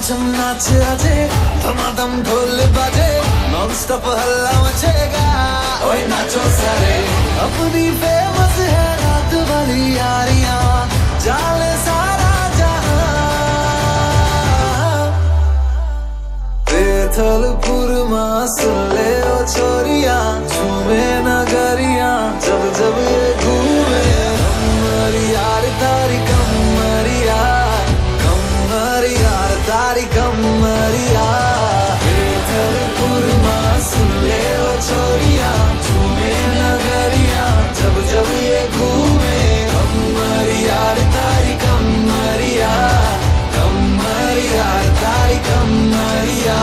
छम नाच आजे धमाधम ढोल बाजे नॉन स्टॉप हल्ला मचेगा ओए नाचो सारे अपनी फेमस है रात वाली यारियां जाले सारा जहां बेथलपुर मां सुन ले ओ छोरियां झूमे नगरियां जब जब ये घूमे हमारी यार तारी कमरिया तारी कमरिया बेथलपुर मां सुन ले ओ छोरियां झूमे नगरियां जब जब ये घूमे हमारी यार तारी कमरिया तारी कमरिया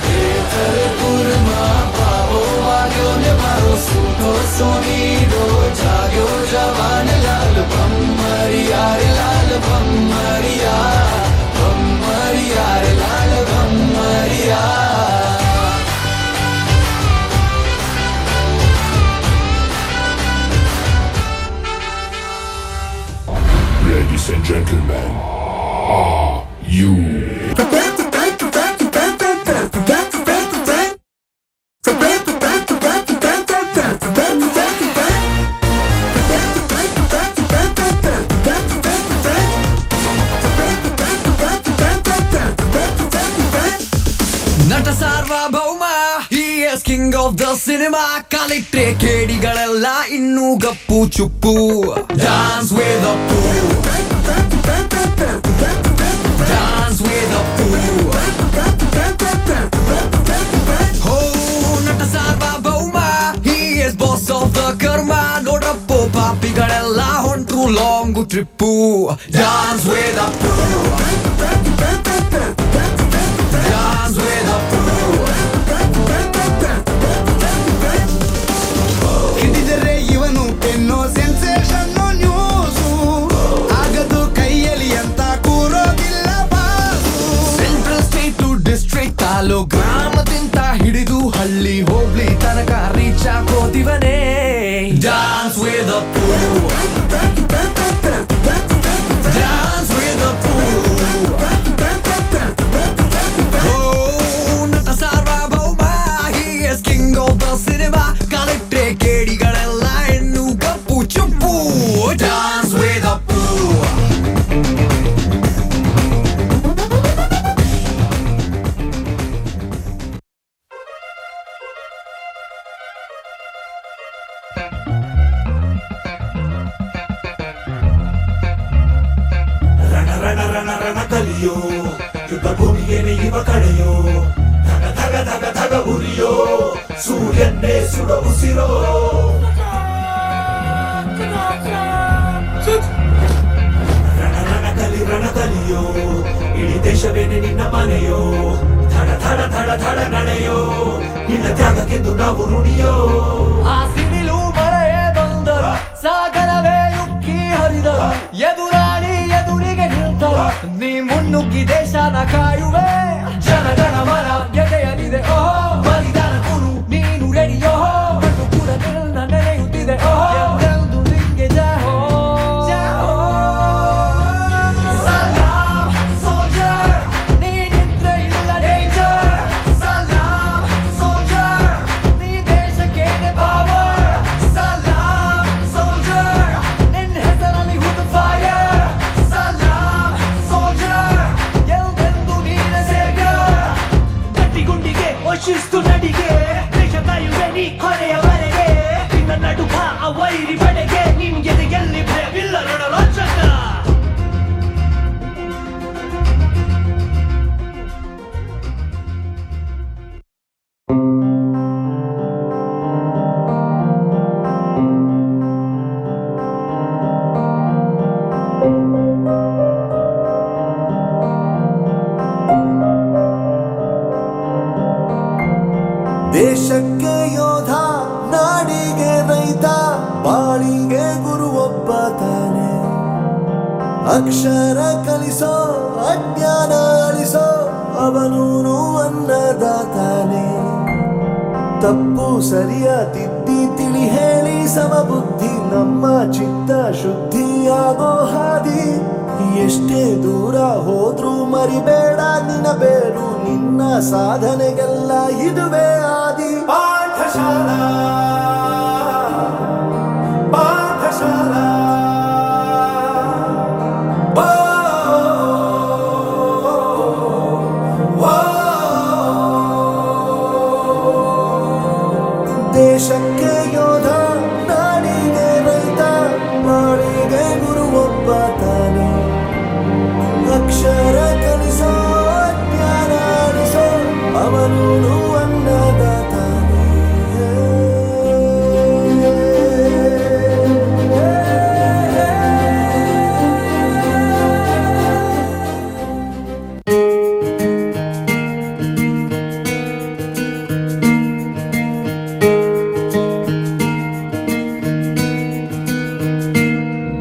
बेथलपुर मां पावो वाग्यो ने मारो सूठो सोनीडो जाग्यो जवान लाल भमरिया रे लाल भमरिया भमरिया रे लाल भमरिया Ladies and gentlemen, are you ನಟ ಸಾರ್ವಭೌಮ he is king of the cinema ಕಲಿಟ್ರೆ ಕೇಡಿಗಳೆಲ್ಲ ಇನ್ನೂ ಗಪ್ಪು ಚುಪ್ಪು dance with the poo dance with the poo oh ನಟ ಸಾರ್ವಭೌಮ he is boss of the karma ನೋಡ್ರಪ್ಪೋ ಪಾಪಿಗಳೆಲ್ಲ ಹೊಂಟ್ರು long trip dance with the poo dance with the poo ಹಿಡಿದರೆ ಇವನು ಪೆನ್ನೋ sensation news ಆಗದು ಕೈಯಲ್ಲಿ ಅಂತ ಕೂರೋದಿಲ್ಲ boss central state to district taluk ಗ್ರಾಮದಿಂದ ಹಿಡಿದು ಹಳ್ಳಿ ಹೋಗ್ಲಿ ತನಕ ರೀಚ್ ಆಗೋದಿವನೇ dance with the poo dance with the poo oh ನಟ ಸಾರ್ವಭೌಮ he is king of the cinema ಕಲೆಕ್ಟ್ರೆ ಕೇಡಿಗಳೆಲ್ಲ ಇನ್ನೂ ಗಪ್ಪು ಚುಪ್ಪು dance with the poo ರಣ ರಣ ರಣ ರಣ ಕಲಿಯೋ ಯುದ್ಧ ಭೂಮಿಯೇನೆ ಇವ ಕಳೆಯೋ ಧಗ ಧಗ ಧಗ ಧಗ ಉರಿಯೋ ಸೂರ್ಯನ್ನೇ ಸುಡ ಉಸಿರೋ ರಣ ಕಲಿಯೋ ಇಡೀ ದೇಶವೇನೆ ನಿನ್ನ ಮನೆಯೋ ಧಡ ಧಡ ಧಡ ಧಡ ನಡೆಯೋ ನಿನ್ನ ತ್ಯಾಗಕ್ಕೆಂದು ನಾವು ಋಣಿಯೋ ಆ ಸಿಡಿಲು ಮಳೆಯೇ ಬಂದರು ಸಾಗರವೇ ಉಕ್ಕಿ ಹರಿದರು ಎದುರಾಳಿ ಎದುರಿಗೆ ನಿಂತರು ನೀ ಮುನ್ನುಗ್ಗಿ ದೇಶನ ಕಾಯುವೆ ಜನಗಣ ಮನ ಎದೆಯಲಿದೆ ಓಹೋ ಬಲಿದಾನ ಕುರು ನೀನು ರೆಡಿಯೋ ಮಣ್ಣು ಕೂಡ ನಿನ್ನ ನೆನೆಯುತ್ತಿದೆ ಓಹೋ ಎಂದೆಂದು ನಿಂಗೆ ಜಯ ಹೋ ಜಯ ಹೋ ಸಲಾಮ್ ಸೋಲ್ಜರ್ ನೀನಿದ್ರೆ ಇಲ್ಲ ಡೇಂಜರ್ ಸಲಾಮ್ ಸೋಲ್ಜರ್ ನೀ ದೇಶಕ್ಕೇನೆ ಪವರ್ ಸಲಾಮ್ ಸೋಲ್ಜರ್ ನಿನ್ನ ಹೆಸರಲ್ಲಿ ಹುಟ್ಟು ಫೈರ್ ಸಲಾಮ್ ಸೋಲ್ಜರ್ ಎಂದೆಂದು ನೀನೆ ಸೇವ್ಯರ್ ಗಟ್ಟಿಗುಂಡಿಗೆ ಶಿಸ್ತು ನಡಿಗೆ ದೇಶ ಕಾಯುವೆ ನೀ ಕೊನೆಯವರೆಗೆ ನಿನ್ನ ನಡುಕ ಆ ವೈರಿ ಬಡೆಗೆ ನಿನ್ಗೆ ಎಲ್ಲಿ ಭಯವಿಲ್ಲ ರಣರೋಚಕ ದೇಶಕ್ಕೆ ಯೋಧ ನಾಡಿಗೆ ರೈತ ಬಾಳಿಗೆ ಗುರು ಒಬ್ಬ ತಾನೆ ಅಕ್ಷರ ಕಲಿಸೋ ಅಜ್ಞಾನ ಅಳಿಸೋ ಅವನೂನು ಅನ್ನದಾತಾನೆ ತಪ್ಪು ಸರಿಯ ತಿದ್ದಿ ತಿಳಿ ಹೇಳಿ ಸಮಬುದ್ಧಿ ನಮ್ಮ ಚಿತ್ತ ಶುದ್ಧಿಯಾಗೋ ಹಾದಿ ಎಷ್ಟೇ ದೂರ ಹೋದ್ರೂ ಮರಿಬೇಡ ನಿನ್ನ ಬೇರು, ನಿನ್ನ ಸಾಧನೆಗೆಲ್ಲ ಇದುವೇ ಆದಿ. ಪಾಠಶಾಲಾ ಪಾಠಶಾಲಾ ದೇಶಕ್ಕೆ ಯೋಧ, ನಾಡಿಗೆ ರೈತ, ನಾಡಿಗೆ ಗುರು ಒಬ್ಬ ತಾನೆ. ಅಕ್ಷರ ಕಲಿಸೋ, ಜ್ಞಾನ ಅಳಿಸೋ, ಅವನು ಅನ್ನದಾತಾನೆ.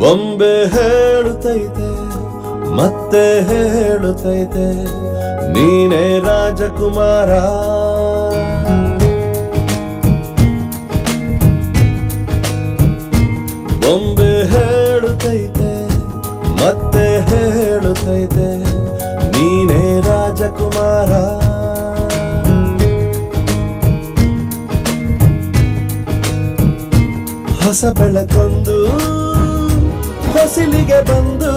ಬೊಂಬೆ ಹೇಳುತ್ತೈತೆ ಮತ್ತೆ ಹೇಳುತ್ತೈತೆ, ನೀನೇ ರಾಜಕುಮಾರ. ಬೊಂಬೆ ಹೇಳುತ್ತೈತೆ ಮತ್ತೆ ಹೇಳುತ್ತೈತೆ, ನೀನೇ ರಾಜಕುಮಾರ. ಹೊಸ ಬೆಳಕೊಂದು ಹೊಸಿಲಿಗೆ ಬಂದು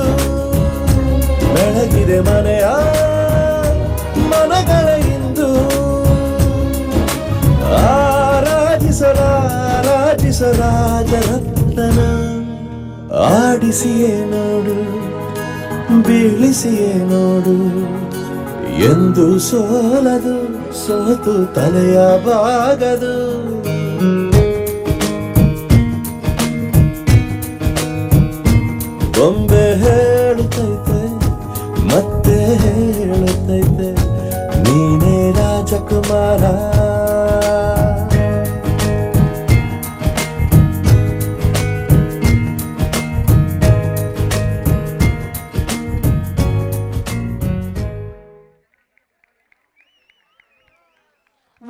ಬೆಳಗಿದೆ ಮನೆಯ ಮನಗಳ ಇಂದು. ರಾಜರತ್ನ ಆಡಿಸಿಯೇ ನೋಡು, ಬೀಳಿಸಿಯೇ ನೋಡು, ಎಂದು ಸೋಲದು, ಸೋತು ತಲೆಯ ಬಾಗದು. ಬೊಂಬೆ ಹೇಳುತ್ತೈತೆ ಮತ್ತೆ ಹೇಳುತ್ತೈತೆ, ನೀನೇ ರಾಜಕುಮಾರ.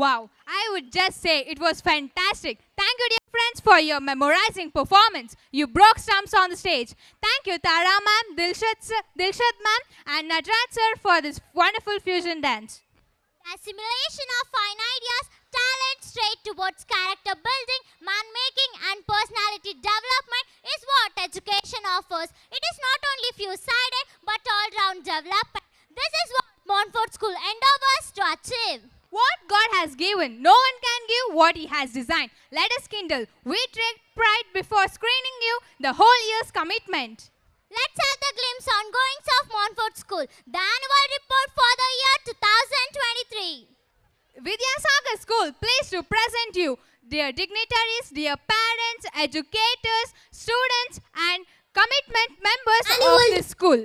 Wow, I would just say it was fantastic. Thank you, dear friends, for your memorizing performance. You broke stumps on the stage. Thank you, Tara ma'am, Dilshad ma'am, and Natraj sir for this wonderful fusion dance. Assimilation of fine ideas, talent straight towards character building, man-making and personality development is what education offers. It is not only few-sided but all-round development. This is what Montfort School endeavors to achieve. What God has given, no one can give what He has designed. Let us kindle. We take pride before screening you the whole year's commitment. Let's have the glimpse on goings of Montfort School, the annual report for the year 2023. Vidyasagar School, pleased to present you, dear dignitaries, dear parents, educators, students, and commitment members of this school.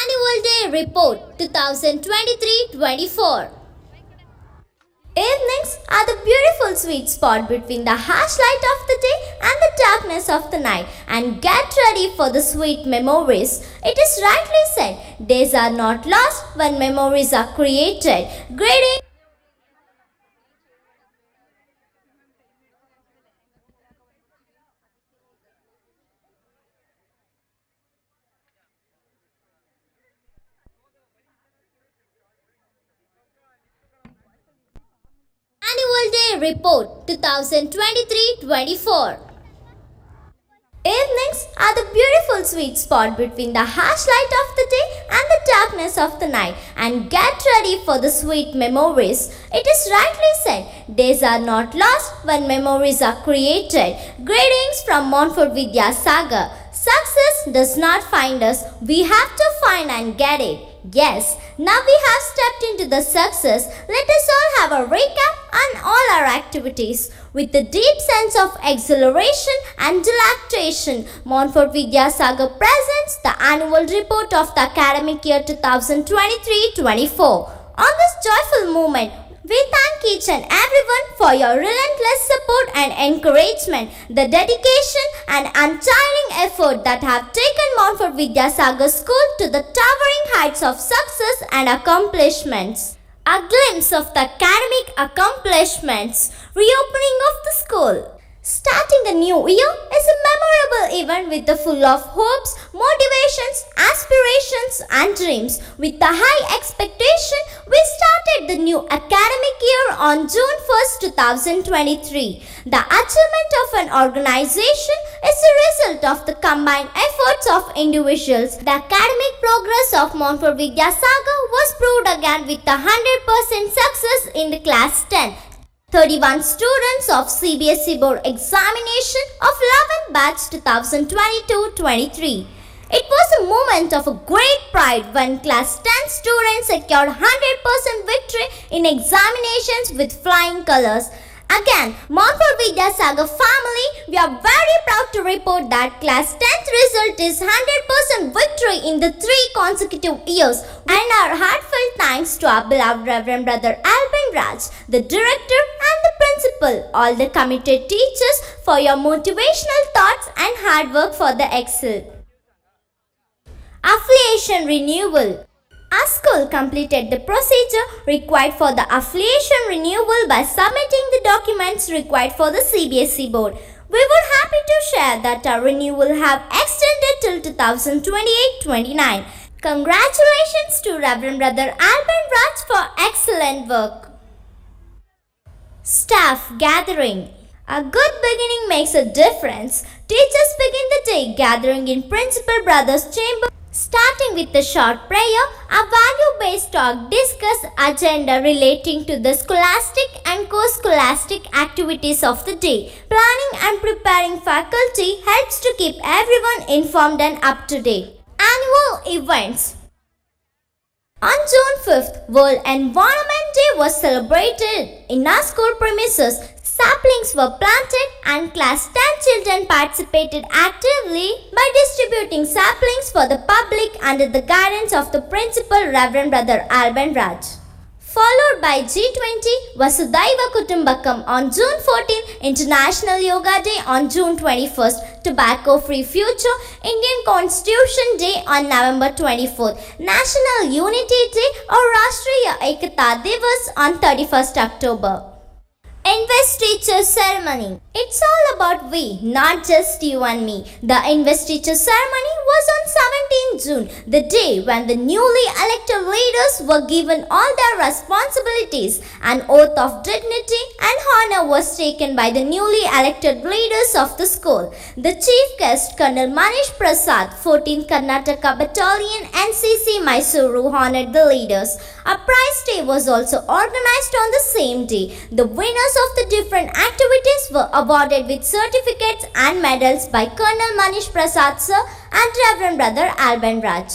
Annual Day Report 2023-24. Evenings are the beautiful sweet spot between the harsh light of the day and the darkness of the night, and get ready for the sweet memories. It is rightly said, days are not lost when memories are created. Greetings. Annual Day Report 2023-24. Evenings are the beautiful sweet spot between the harsh light of the day and the darkness of the night, and get ready for the sweet memories. It is rightly said, days are not lost when memories are created. Greetings from Montfort Vidyasagar. Success does not find us, we have to find and get it. Yes, now we have stepped into the success. Let us all have a recap on all our activities. With a deep sense of exhilaration and delectation, Montfort Vidyasagar presents the annual report of the academic year 2023-24. On this joyful moment, we thank each and everyone for your relentless support and encouragement, the dedication and untiring effort that have taken Montfort Vidyasagar School to the towering heights of success and accomplishments. A glimpse of the academic accomplishments, reopening of the school. Starting the new year is a memorable event with the full of hopes, motivations, aspirations and dreams. With the high expectation, we started the new academic year on June 1st, 2023. The achievement of an organization is the result of the combined efforts of individuals. The academic progress of Montfort Vidyasagar was proved again with a 100% success in the class 10. 31 students of CBSE board examination of 11th batch 2022-23. It was a moment of great pride when class 10 students secured 100% victory in examinations with flying colors. Again, Montfort Vidyasagar family, we are very proud to report that class 10th result is 100% victory in the 3 consecutive years, and our heartfelt thanks to our beloved Reverend Brother Alban Raj, the director and the principal, all the committed teachers for your motivational thoughts and hard work for the excel. Affiliation renewal. Our school completed the procedure required for the affiliation renewal by submitting the documents required for the CBSE board. We were happy to share that our renewal have extended till 2028-29. Congratulations to Reverend Brother Alban Raj for excellent work. Staff gathering. A good beginning makes a difference. Teachers begin the day gathering in Principal Brother's chamber. Starting with a short prayer, a value-based talk discuss agenda relating to the scholastic and co-scholastic activities of the day. Planning and preparing faculty helps to keep everyone informed and up to date. Annual events. On June 5th, World Environment Day was celebrated in our school premises. Saplings were planted and class 10 children participated actively by distributing saplings for the public under the guidance of the principal Reverend Brother Alban Raj. Followed by G20 Vasudhaiva Kutumbakam on June 14th, International Yoga Day on June 21st, Tobacco Free Future, Indian Constitution Day on November 24th, National Unity Day or Rashtriya Ekata Divas on 31st October. Investiture ceremony. It's all about we, not just you and me. The investiture ceremony was on 17th June, the day when the newly elected leaders were given all their responsibilities. An oath of dignity and honor was taken by the newly elected leaders of the school. The chief guest, Colonel Manish Prasad, 14th Karnataka Battalion NCC Mysuru, honored the leaders. A prize day was also organized on the same day. The winners of the different activities were awarded with certificates and medals by Colonel Manish Prasad sir and Reverend Brother Alban Raj.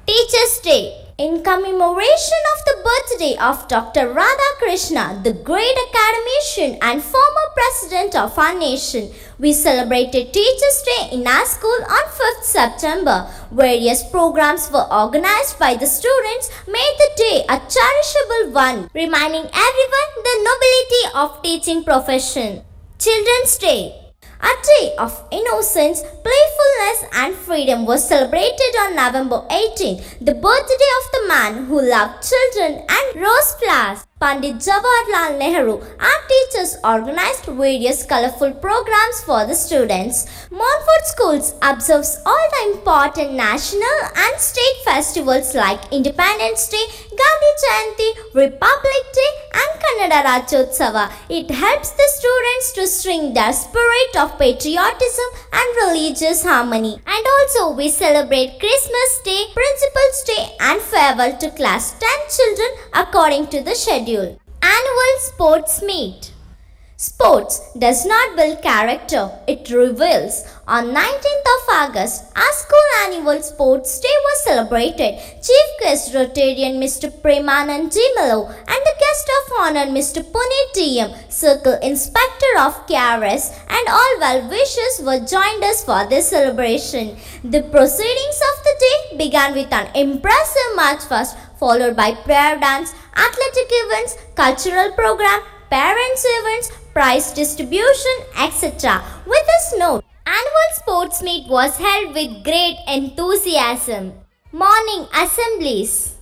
Teachers Day. In commemoration of the birthday of Dr. Radhakrishna, the great academician and former president of our nation, we celebrated Teachers Day in our school on 5th September. Various programs were organized by the students, made the day a cherishable one, reminding everyone the nobility of teaching profession. Children's Day. A day of innocence, playfulness and freedom was celebrated on November 18, the birthday of the man who loved children and rose flowers. Pandit Jawaharlal Nehru, our teachers organized various colorful programs for the students. Montfort Schools observes all the important national and state festivals like Independence Day, Gandhi Jayanti, Republic Day and Kannada Rajyotsava. It helps the students to string their spirit of patriotism and religious harmony. And also we celebrate Christmas Day, Principal's Day and farewell to class 10 children according to the schedule. Annual Sports Meet. Sports does not build character, it reveals. On 19th of August, our school annual sports day was celebrated. Chief guest Rotarian Mr. Premanand Jimalo and the guest of honor Mr. Puneet TM, Circle Inspector of KRS and all well-wishers were joined us for this celebration. The proceedings of the day began with an impressive march past, followed by prayer dance, athletic events, cultural program, parents events, prize distribution, etc. With this note, annual sports meet was held with great enthusiasm. Morning assemblies.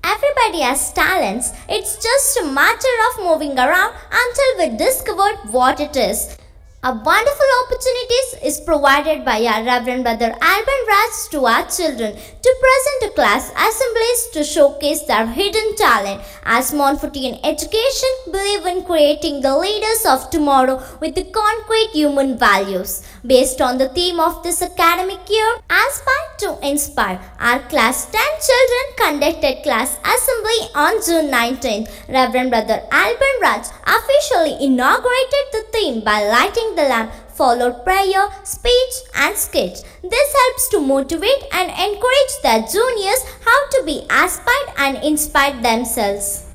Everybody has talents. It's just a matter of moving around until we discover what it is. A wonderful opportunity is provided by our Reverend Brother Alban Raj to our children to present a class assemblies to showcase their hidden talent. As Montfortian Education believe in creating the leaders of tomorrow with the concrete human values. Based on the theme of this academic year, Aspire to Inspire, our class 10 children conducted class assembly on June 19th. Reverend Brother Alban Raj officially inaugurated the theme by lighting the lamp, followed prayer, speech and sketch. This helps to motivate and encourage their juniors how to be aspired and inspired themselves.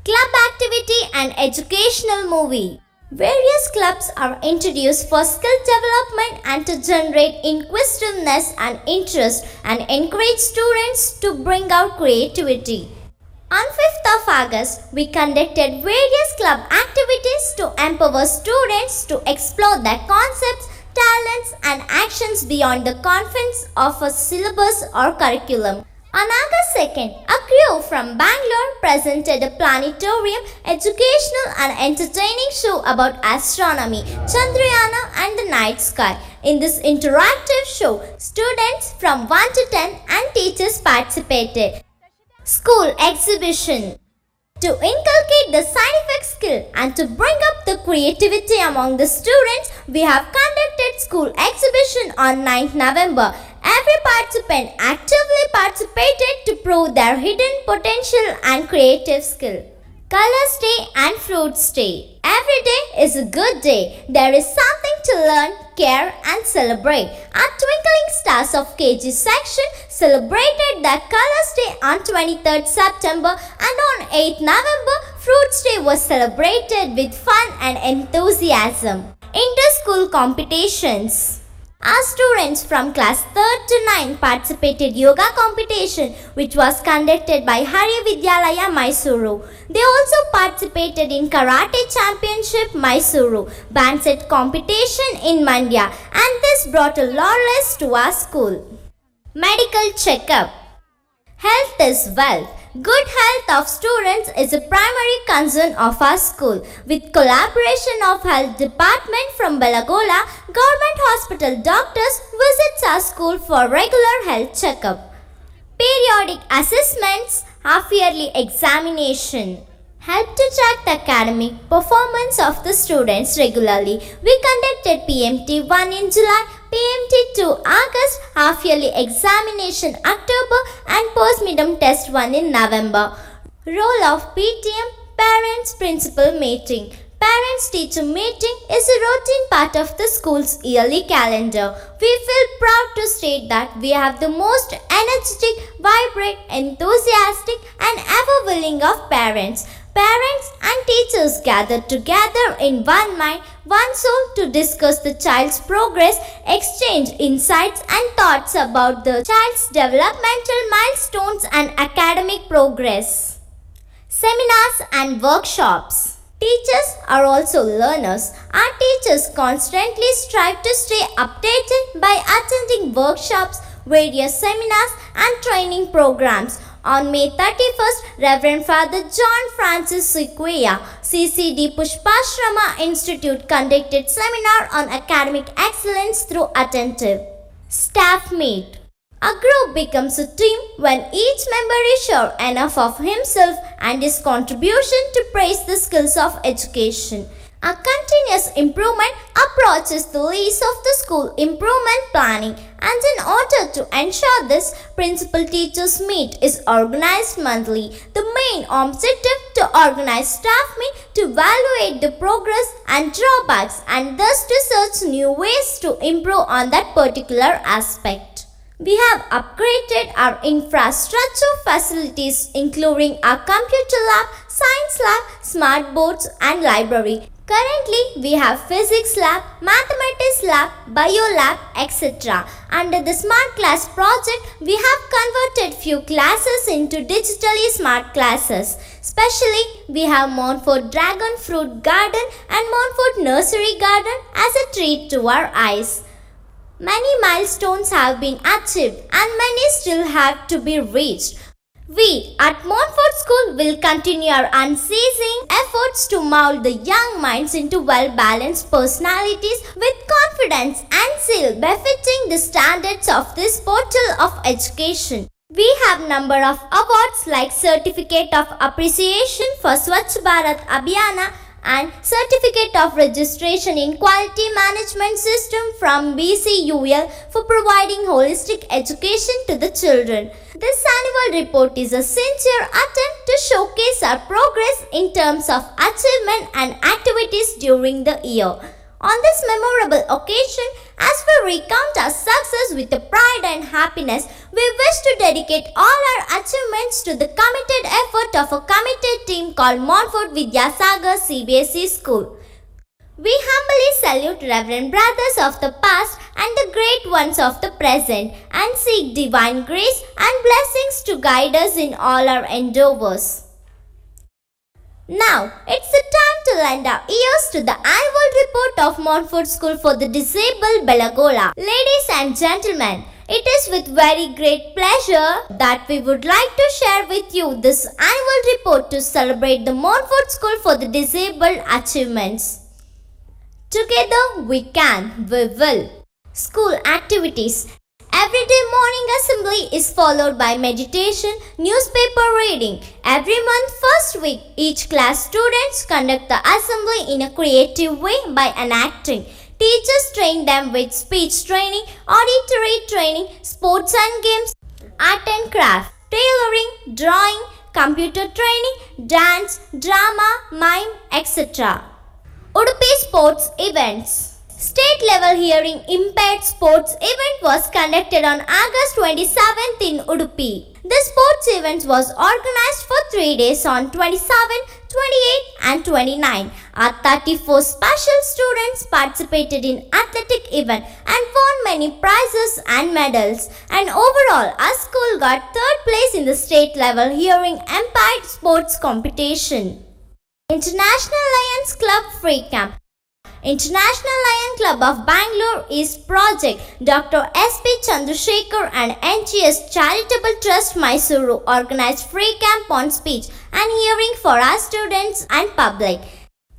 Club activity and educational movie. Various clubs are introduced for skill development and to generate inquisitiveness and interest and encourage students to bring out creativity. On 5th of August, we conducted various club activities to empower students to explore their concepts, talents and actions beyond the confines of a syllabus or curriculum. On August 2nd, a crew from Bangalore presented a planetarium, educational and entertaining show about astronomy, Chandrayana and the night sky. In this interactive show, students from 1 to 10 and teachers participated. School exhibition. To inculcate the scientific skill and to bring up the creativity among the students, we have conducted school exhibition on 9th November. Every participant actively participated to prove their hidden potential and creative skill. Colors Day and Fruits Day. Every day is a good day. There is something to learn, care and celebrate. Our Twinkling Stars of KG section celebrated their Colors Day on 23rd September and on 8th November, Fruits Day was celebrated with fun and enthusiasm. Inter-school competitions. Our students from class 3rd to 9th participated yoga competition which was conducted by Hari Vidyalaya Mysuru. They also participated in Karate Championship Mysuru, band set competition in Mandya, and this brought a laurels to our school. Medical checkup. Health is wealth. Good health of students is a primary concern of our school. With collaboration of Health Department from Belagola, Government Hospital doctors visits our school for regular health checkup. Periodic assessments, half-yearly examination. Help to track the academic performance of the students regularly. We conducted PMT 1 in July, PMT 2 August, half-yearly examination October and post-midterm test 1 in November. Role of PTM, Parents Principal Meeting. Parents-teacher meeting is a routine part of the school's yearly calendar. We feel proud to state that we have the most energetic, vibrant, enthusiastic and ever-willing of parents. Parents and teachers gather together in one mind, one soul to discuss the child's progress, exchange insights and thoughts about the child's developmental milestones and academic progress. Seminars and workshops. Teachers are also learners. Our teachers constantly strive to stay updated by attending workshops, various seminars and training programs. On May 31st, Reverend Father John Francis Sequoia, CCD Pushpashrama Institute conducted seminar on academic excellence through attentive. Staff meet. A group becomes a team when each member is sure enough of himself and his contribution to praise the skills of education. A continuous improvement approach is the lease of the school improvement planning, and in order to ensure this, principal teachers meet is organized monthly. The main objective to organize staff meet to evaluate the progress and drawbacks and thus to search new ways to improve on that particular aspect. We have upgraded our infrastructure facilities including our computer lab, science lab, smart boards and library. Currently, we have physics lab, mathematics lab, bio lab, etc. Under the Smart Class project, we have converted few classes into digitally smart classes. Especially, we have Montfort Dragon Fruit Garden and Montfort Nursery Garden as a treat to our eyes. Many milestones have been achieved and many still have to be reached. We at Montfort School will continue our unceasing efforts to mold the young minds into well-balanced personalities with confidence and zeal befitting the standards of this portal of education. We have number of awards like Certificate of Appreciation for Swachh Bharat Abhiyana and Certificate of Registration in Quality Management System from BCUL for providing holistic education to the children. This annual report is a sincere attempt to showcase our progress in terms of achievement and activities during the year. On this memorable occasion, as we recount our success with a pride and happiness, we wish to dedicate all our achievements to the committed effort of a committed team called Montfort Vidyasagar CBSE School. We humbly salute Reverend Brothers of the past and the great ones of the present and seek divine grace and blessings to guide us in all our endeavors. Now, it's the time to lend our ears to the annual report of Montfort School for the Disabled Belagola. Ladies and gentlemen, it is with very great pleasure that we would like to share with you this annual report to celebrate the Montfort School for the Disabled achievements. Together we can, we will. School activities. Everyday morning assembly is followed by meditation, newspaper reading. Every month first week, each class students conduct the assembly in a creative way by enacting. Teachers train them with speech training, auditory training, sports and games, art and craft, tailoring, drawing, computer training, dance, drama, mime, etc. Udupi Sports Events. State level hearing impaired sports event was conducted on August 27th in Udupi. The sports event was organized for 3 days on 27, 28 and 29. Our 34 special students participated in athletic event and won many prizes and medals. And overall, our school got 3rd place in the state level hearing impaired sports competition. International Lions Club Free Camp. International Lion Club of Bangalore East Project, Dr. S.P. Chandrasekhar and NGS Charitable Trust Mysuru organized free camp on speech and hearing for our students and public.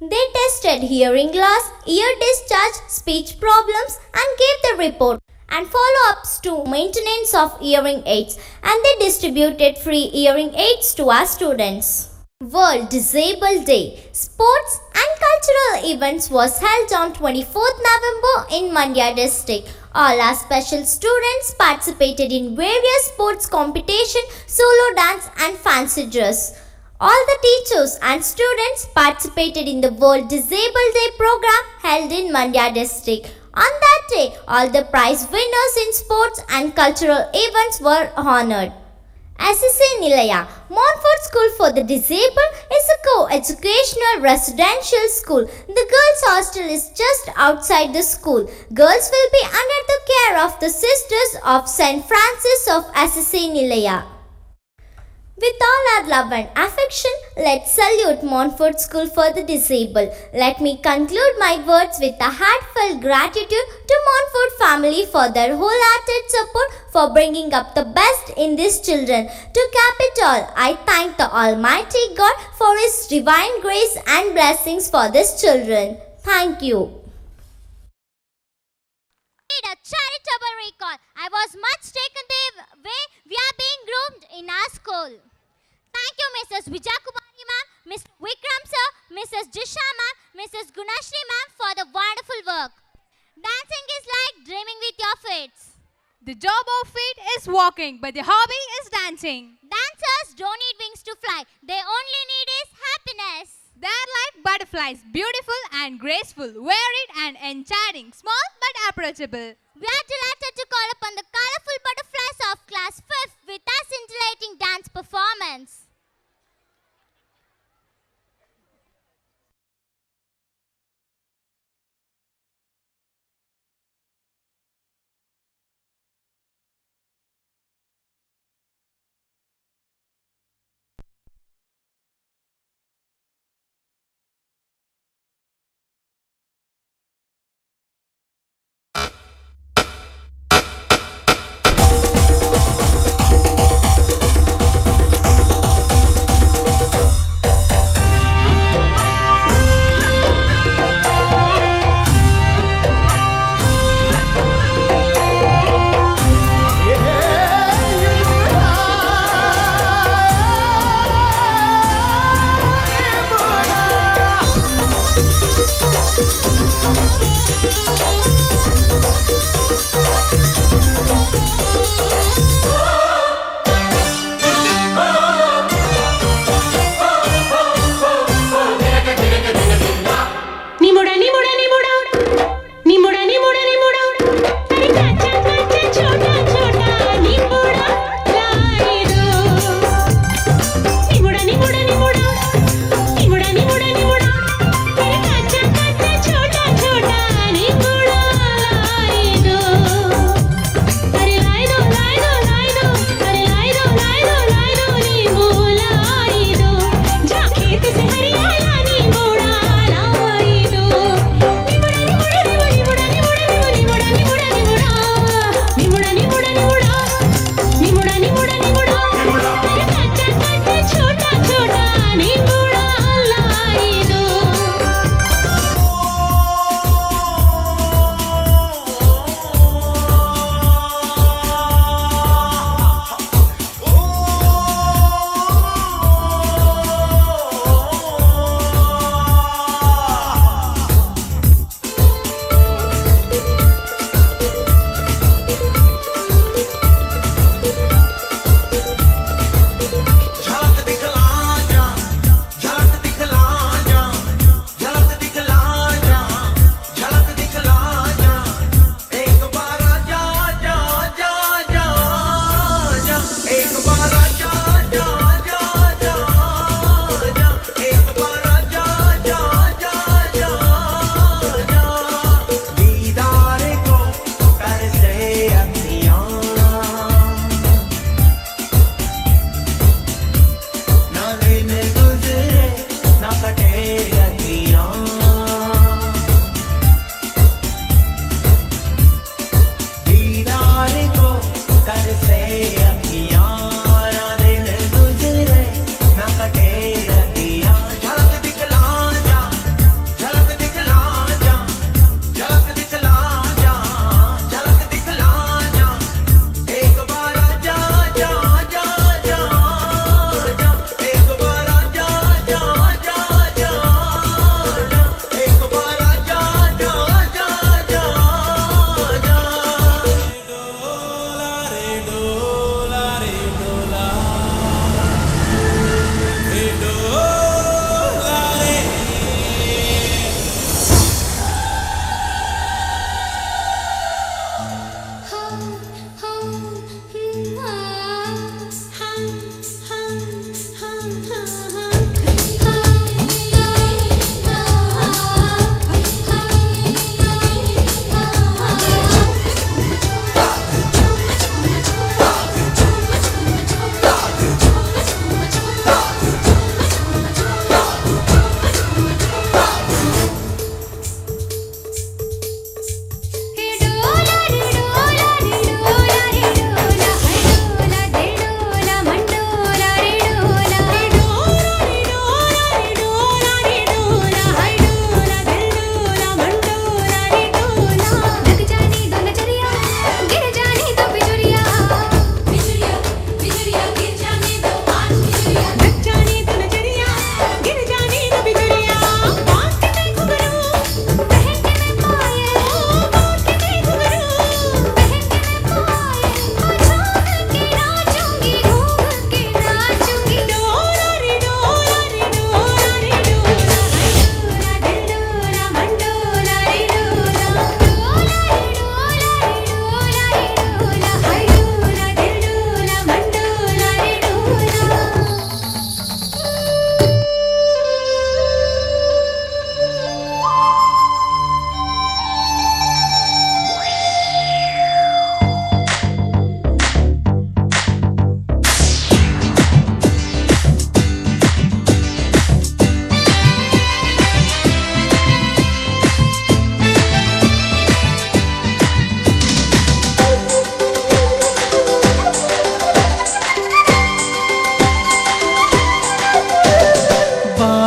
They tested hearing loss, ear discharge, speech problems and gave the report and follow-ups to maintenance of hearing aids, and they distributed free hearing aids to our students. World Disabled Day. Sports and cultural events was held on 24th November in Mandya district. All our special students participated in various sports competition, solo dance and fancy dress. All the teachers and students participated in the World Disabled Day program held in Mandya district. On that day, all the prize winners in sports and cultural events were honored. SSA Nilaya, Montfort School for the Disabled is a co-educational residential school. The girls' hostel is just outside the school. Girls will be under the care of the Sisters of St. Francis of SSA Nilaya. With all our love and affection, let's salute Montfort School for the Disabled. Let me conclude my words with a heartfelt gratitude to Montfort family for their wholehearted support for bringing up the best in these children. To cap it all, I thank the Almighty God for His divine grace and blessings for these children. Thank you. A charitable recall. I was much taken the way we are being groomed in our school. Thank you, Mrs. Vijayakumari ma'am, Mr. Vikram sir, Mrs. Jisha ma'am, Mrs. Gunashri ma'am for the wonderful work. Dancing is like dreaming with your feet. The job of feet is walking, but the hobby is dancing. Dancers don't need wings to fly. They only need is happiness. They're like butterflies, beautiful and graceful, varied and enchanting, small but approachable. We are delighted to call upon the colorful butterflies of class 5th with our scintillating dance performance.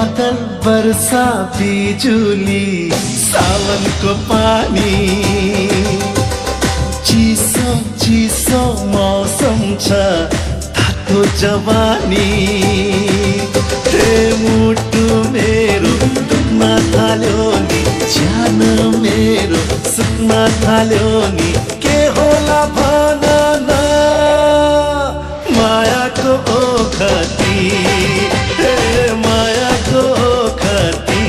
बादल बरसा बिजुली सावन को पानी चिसो चिसो मौसम छ तातो जवानी हे मुटु मेरो दुख्न थाल्यो नि ज्यान मेरो सुक्न थाल्यो नि के होला भन न मायाको ओखती हे मायाको ओखती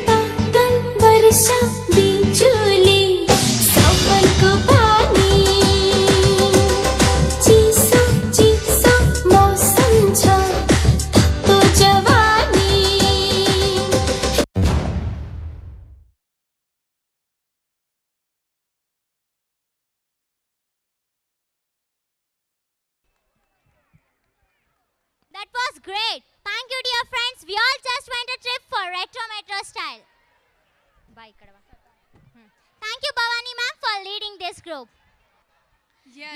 बादल वर्षा बिजुली सावनको पानी चिसो चिसो मौसम छ तातो जवानी That was great. Thank you, dear friends. We all just went a trip for retro metro style. Bye, Kadava. Thank you, Bhavani ma'am, for leading this group.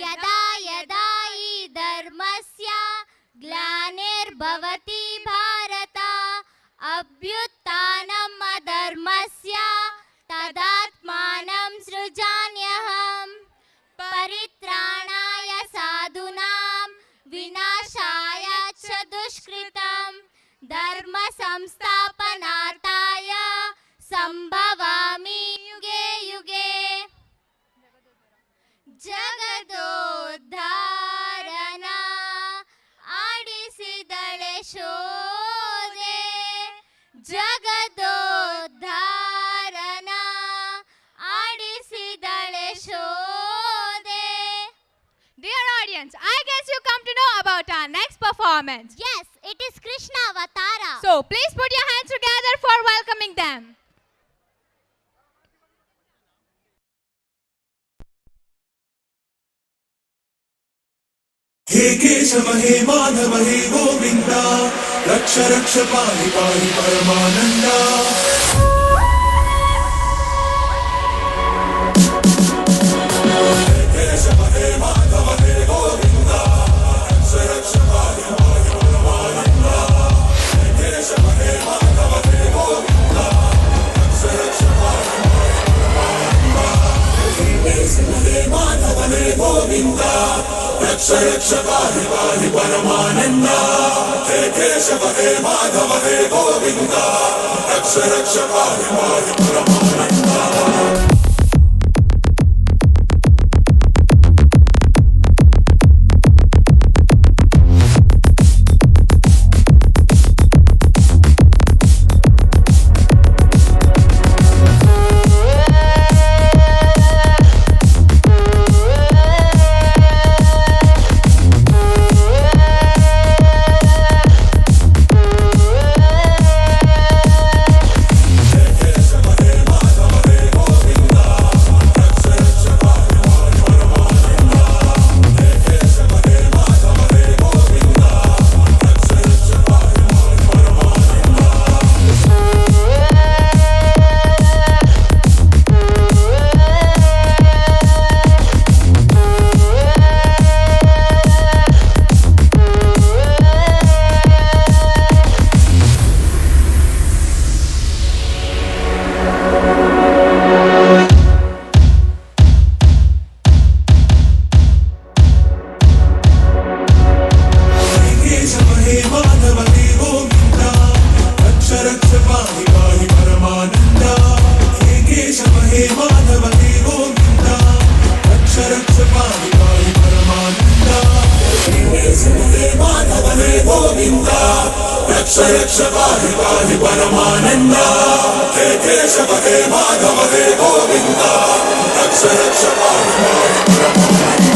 Yada yada hi dharmasya glanirбhavati bharata abhyuttanam adharmasya tadatmanam srujanyaham परित्राणाय साधूनां विनाशाय च दुष्कृतं धर्म संस्थापनार्थाय संभवामि युगे युगे जगदोद्धारन आडिसिदळे शोधे जगदोद्धारन आडिसिदळे शोधे. Dear audience, I guess you come to know about our next performance. Yes, it is Krishna Avatara. So please put your hands together for welcoming them. हे केशव हे माधव हे गोविंद रक्ष रक्ष पाहि पाहि परमानंदा. रक्ष रक्ष पाहि पाहि परमानंदा. हे केशव हे माधव हे गोविंद रक्ष रक्ष पाहि पाहि परमानंदा. रक्ष रक्ष पाहि पाहि परमानंदा. हे केशव हे माधव हे गोविंद रक्ष रक्ष पाहि पाहि परमानंदा.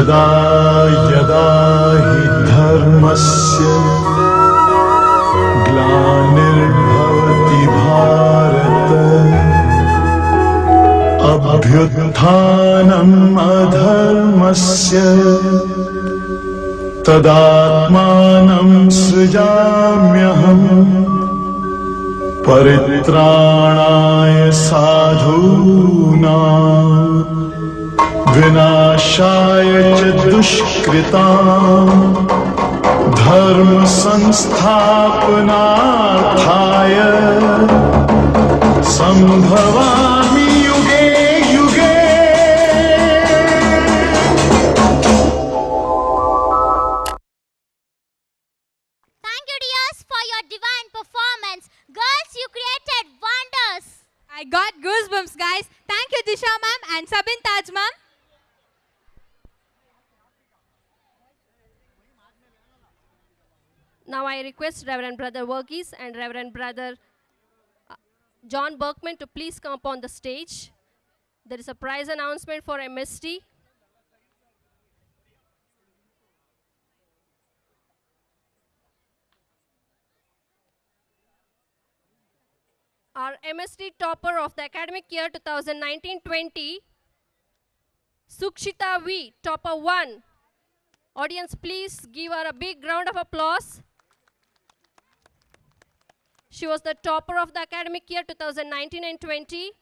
यदा यदा हि धर्मस्य ग्लानिर्भवति भारत अभ्युत्थानम् अधर्मस्य तदात्मानं सृजाम्यहम् परित्राणाय साधूनां विनाशाय च दुष्कृतां धर्म संस्थापनार्थाय संभवामि युगे युगे। Thank you, dears, for your divine performance. Girls, you created wonders. I got goosebumps, guys. Thank you, Disha ma'am and Sabin Taj ma'am. Now I request Reverend Brother Verghese and Reverend Brother John Berkman to please come up on the stage. There is a prize announcement for MST. Our MST topper of the academic year 2019-20, Sukshita V, topper 1. Audience, please give her a big round of applause. She was the topper of the academic year 2019 and 20.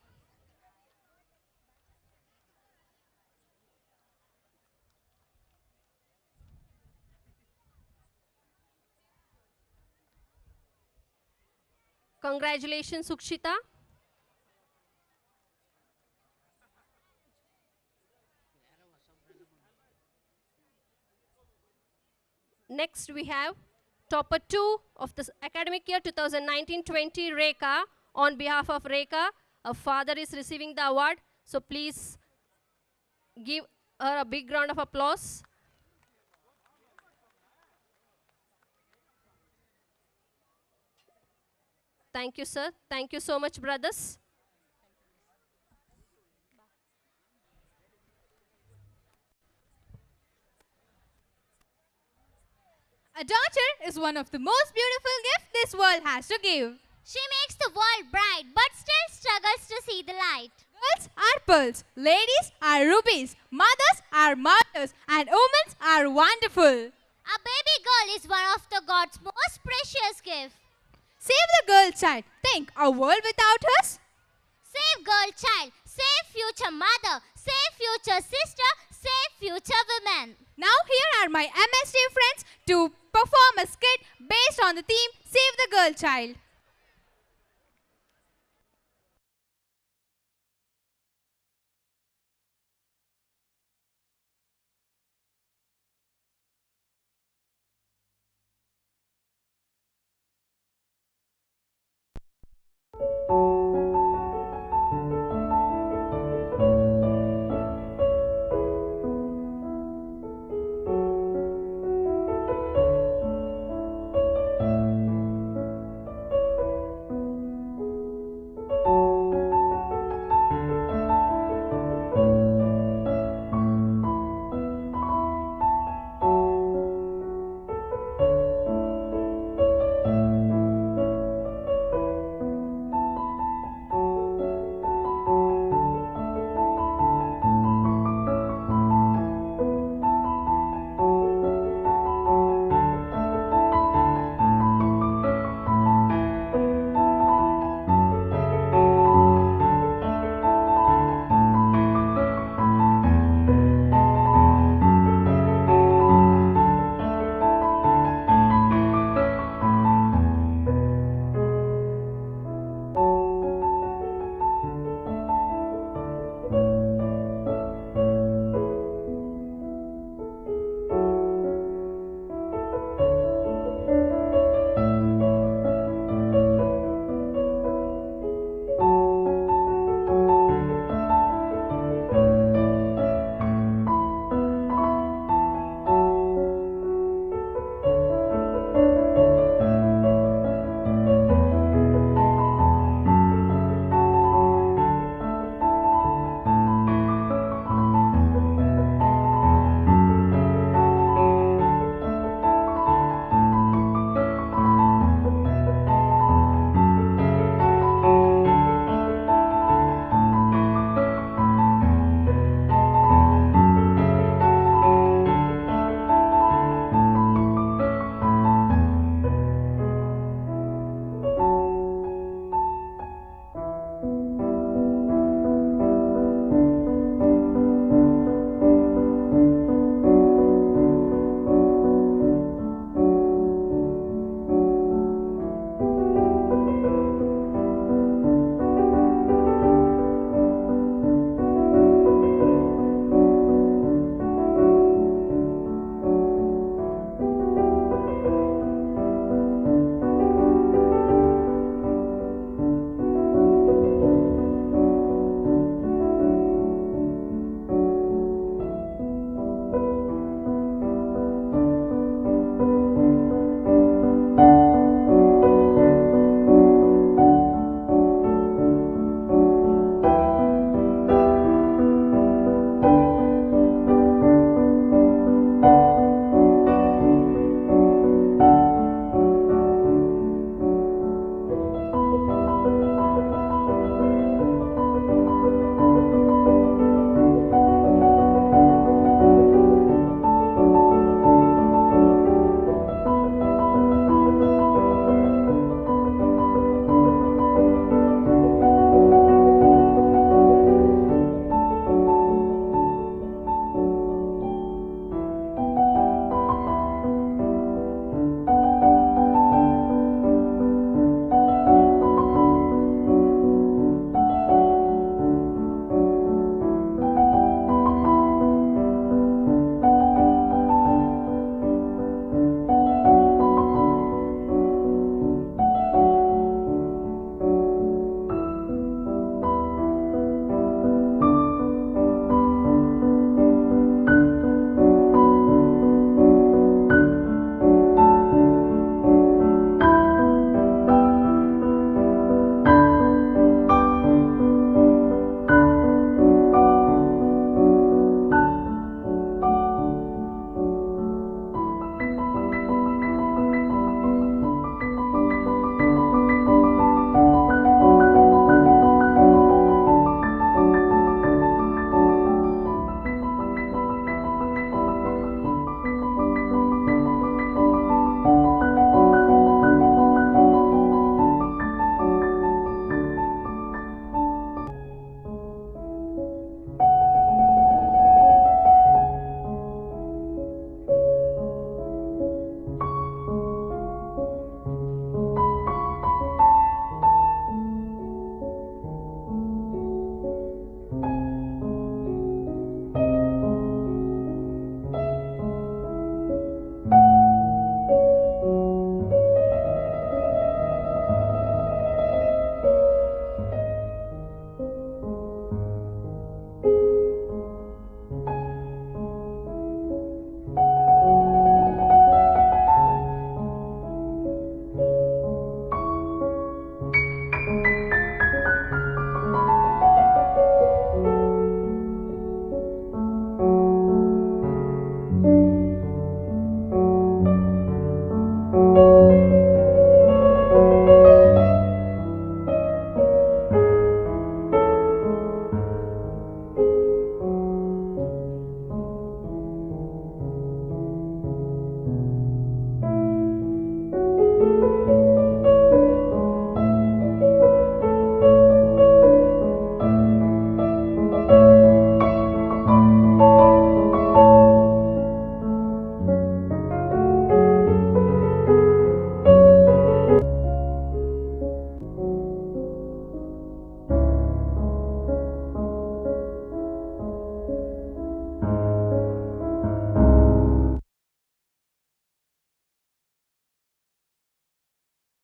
Congratulations, Sukshita. Next we have topper 2 of the academic year 2019-20, Rekha. On behalf of Rekha, her father is receiving the award. So please give her a big round of applause. Thank you, sir. Thank you so much, brothers. A daughter is one of the most beautiful gifts this world has to give. She makes the world bright, but still struggles to see the light. Girls are pearls, ladies are rubies, mothers are martyrs, and women are wonderful. A baby girl is one of the God's most precious gifts. Save the girl child. Think a world without us? Save girl child, save future mother, save future sister, save future women. Now here are my MST friends to perform a skit based on the theme Save the Girl Child.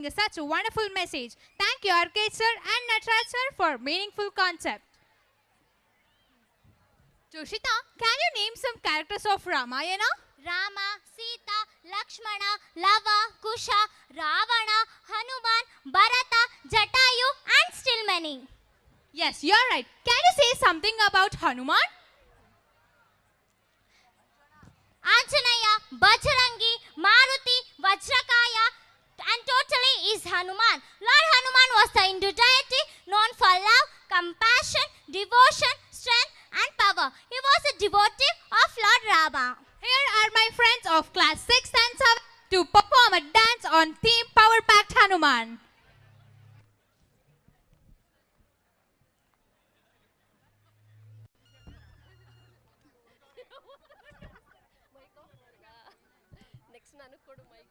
such a wonderful message. Thank you, Arcade sir and Natraj sir, for meaningful concept. Joshita, can you name some characters of Ramayana? Rama, Sita, Lakshmana, Lava, Kusha, Ravana, Hanuman, Bharata, Jatayu, and still many. Yes, you're right. Can you say something about Hanuman? Anjanaya, Bajrangi, Maruti, Vajrakaya, and totally is Hanuman. Lord Hanuman was the Hindu deity known for love, compassion, devotion, strength, and power. He was a devotee of Lord Rama. Here are my friends of class 6 and 7 to perform a dance on theme Power Packed Hanuman. Next ನಾನು ಕೊಡು mic.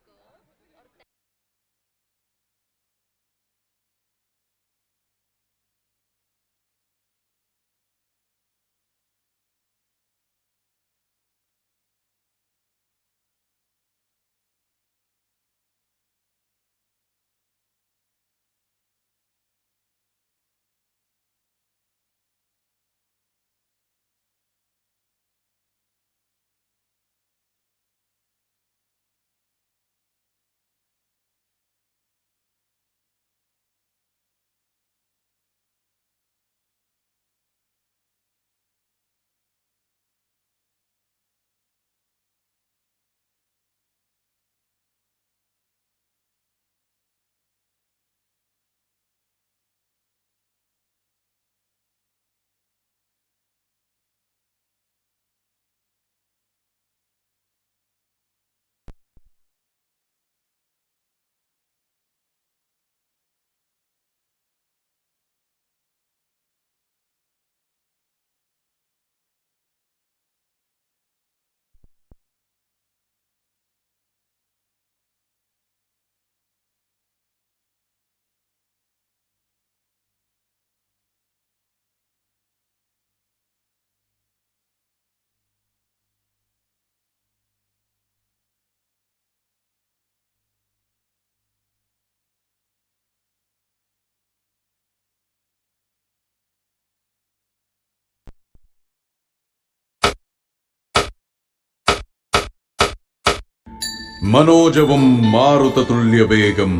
मनोजवं मारुततुल्यवेगं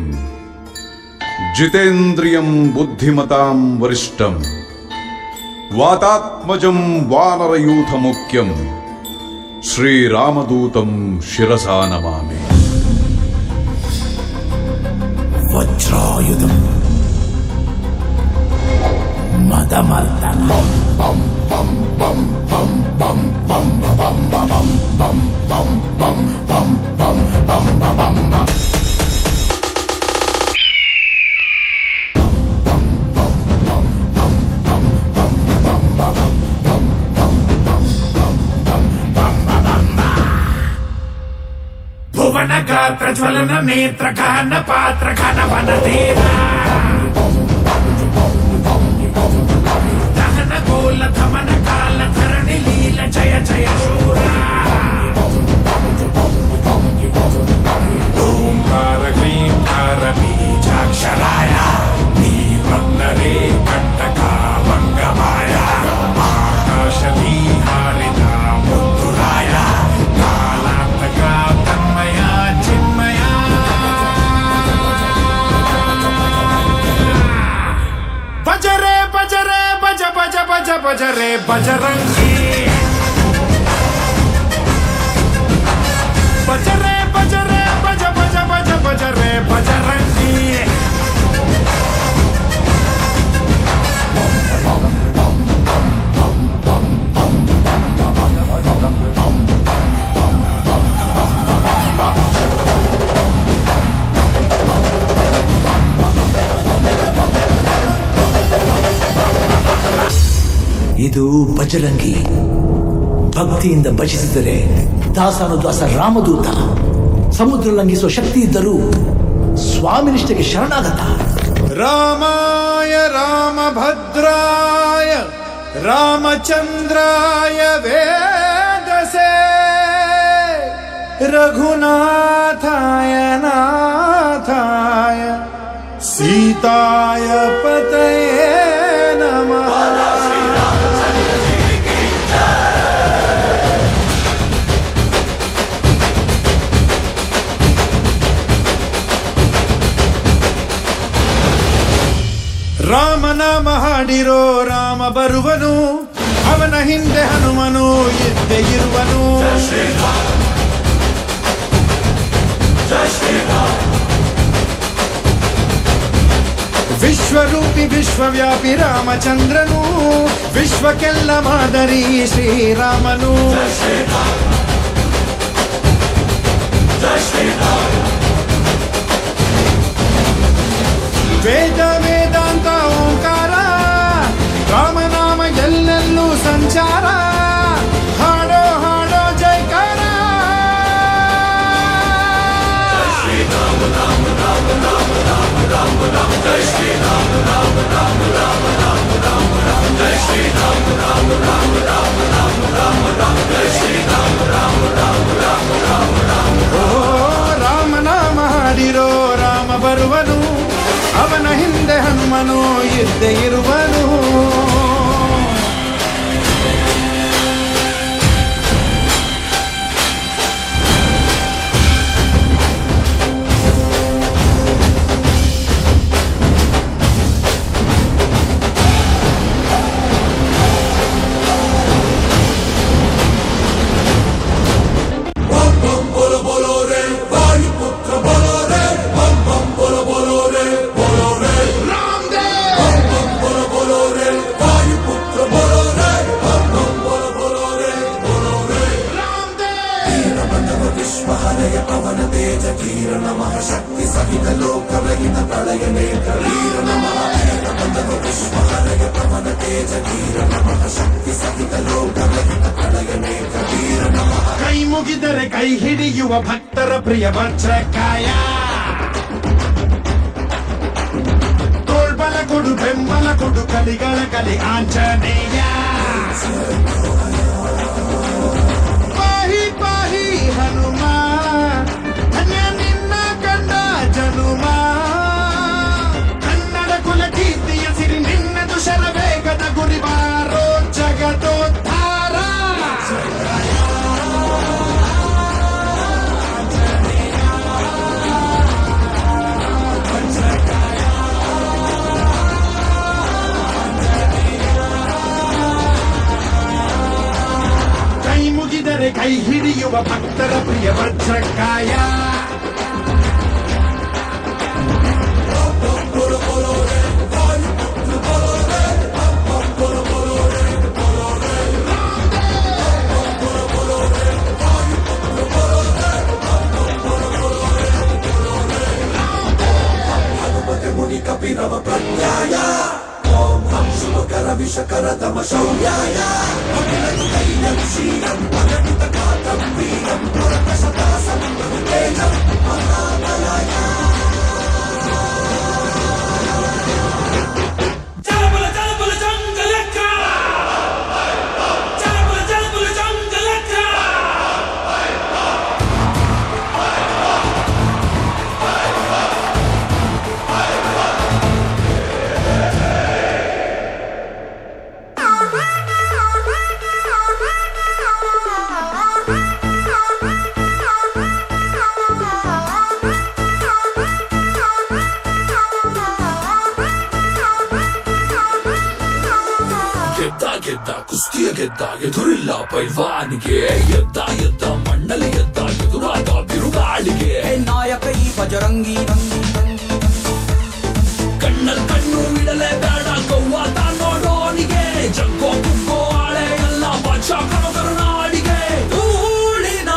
जितेन्द्रियं बुद्धिमतां वरिष्ठं वातात्मजं वानरयूथमुख्यं श्रीरामदूतं शिरसा नमामि। वज्रायुधं मदमर्दनं बम बम बम बम बम बम बम बम बम बम बम बम बम बम बम बम भुवन गात्र ज्वलन नेत्र घन पात्र घन one धीरा दहन गोल धमन काल धरणि लील जय जय शूरा ओंकार ह्रींकार बीजाक्षराय नीवन्नरे कंटका वंगमाय आकाश विहारिता मुद्दुराय कालांतका तन्मया चिन्मया बजरे बजरे बज बज बज बजरे बजरंगी बजरे बजरे बज बज बज बजरे बजरंगी ಇದು ಬಜರಂಗಿ ಭಕ್ತಿಯಿಂದ ಭಜಿಸಿದರೆ ದಾಸಾನುದಾಸ ರಾಮದೂತ ಸಮುದ್ರ ಲಂಘಿಸುವ ಶಕ್ತಿ ಇದ್ದರೂ ಸ್ವಾಮಿನಿಷ್ಠೆಗೆ ಶರಣಾಗತ ರಾಮಾಯ ರಾಮಭದ್ರಾಯ ರಾಮಚಂದ್ರಾಯ ವೇದಸೆ ರಘುನಾಥಾಯ ನಾಥಾಯ सीताय पतये नमः। ರಾಮ ನಾಮ ಹಾಡಿರೋ ರಾಮ ಬರುವನು, ಅವನ ಹಿಂದೆ ಹನುಮನು ಇದ್ದೇ ಇರುವನು. ವಿಶ್ವರೂಪಿ ವಿಶ್ವವ್ಯಾಪಿ ರಾಮಚಂದ್ರನು, ವಿಶ್ವಕ್ಕೆಲ್ಲ ಮಾದರಿ ಶ್ರೀರಾಮನು. ವೇದ ವೇದಾಂತ ಓಂಕಾರ, ರಾಮನಾಮ ಎಲ್ಲೆಲ್ಲೂ ಸಂಚಾರ. ಹಾಡೋ ಹಾಡೋ ಜೈಕಾರ. ಓ ರಾಮನಾಮ ಹಾಡಿರೋ ರಾಮ ಬರುವನು, ಅವನ ಹಿಂದೆ ಹನುಮನು ಇದ್ದೇ ಇರುವನು. ಕೈ ಮುಗಿದರೆ ಕೈ ಹಿಡಿಯುವ ಭಕ್ತರ ಪ್ರಿಯ ವಜ್ರಕಾಯ. ತೋಳ್ಬಲ ಕೊಡು ಬೆಂಬಲ ಕೊಡು ಕಲಿಗಳ ಕಲಿ ಆಂಜನೇಯ. ಪಾಹಿ ಪಾಹಿ ಹನುಮ, ಧನ್ಯ ನಿನ್ನ ಕಂಡ ಜನುಮ. ಕನ್ನಡ ಕುಲ ಕೀರ್ತಿಯ ಸಿರಿ ನಿನ್ನದು ಶರವೇಗದ ಗುರಿ, ಬಾರೋ ಜಗದೋದ್ಧಾರ. ಕೈ ಮುಗಿದರೆ ಕೈ ಹಿಡಿಯುವ ಭಕ್ತರ ಪ್ರಿಯ ವಜ್ರಕಾಯ. ಮುನಿ ಕಪಿರವ ಪ್ರಜ್ಞಾಯ, ಓಂ ಹಂ ಶುಭಕರ ವಿಷಕರ ತಮ ಶೌರ್ಯಾಯ. ಕೈಲಂ ಶ್ರೀರಂ ಪರಮಿತ ಕಾತಂ ವೀರಂ ಪುರಕಶತಾಸಂ ತೇಜಂ ಮಹಾಬಲಾಯ. ಜಲಬಲ ಜಲಬಲ ಜಂಗಲಕ್ಕ, ಜಲಬಲ ಜಲಬಲ ಜಂಗಲಕ್ಕ. ಗೆದ್ದ ಕುಸ್ತಿಯ ಗೆದ್ದ ಎದುರಿಲ್ಲ ಪೈಲ್ವಾನಿಗೆ, ಎದ್ದ ಎದ್ದ ಮಣ್ಣಲ್ಲಿ ಎದ್ದ ಎದುರಾದ ಬಿರುಗಾಳಿಗೆ. ನಾಯಕ ಈ ಬಜರಂಗಿ ಕಣ್ಣಲ್ ಕಣ್ಣು ಇಡಲೇ ಬೇಡ ಗೌವಾತ ನೋಡೋನಿಗೆ. ಜಗ್ಗೋ ಕುಗ್ಗೋ ಆಳೆ ಎಲ್ಲ ಬಾಚ ಕಣಗರು ನಾಡಿಗೆ. ಧೂಳಿನ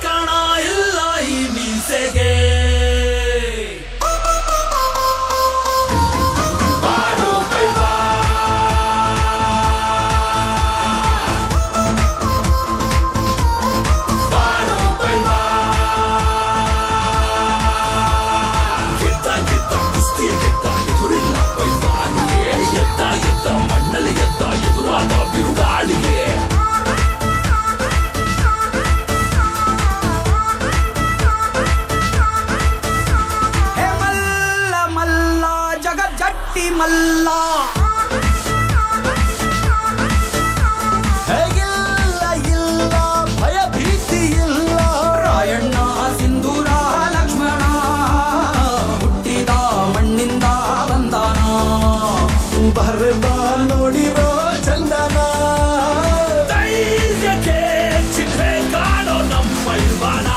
ಕಣ ಇಲ್ಲ ಈ ಮೀಸೆಗೆ. ಮಲ್ಲ ಇಲ್ಲ ಇಲ್ಲ ಭಯ ಭೀತಿ ಇಲ್ಲ ರಾಯಣ್ಣ ಸಿಂಧೂರ ಲಕ್ಷ್ಮಣ ಹುಟ್ಟಿದ ಮಣ್ಣಿಂದ ಬಂದಾನ ಬರ್ಬ ನೋಡಿರೋ ಚಂದನ ಧೈರ್ಯಕ್ಕೆ ಚಿಹ್ನೆ ಕಾಣೋ ನಮ್ಮ ಯುವನ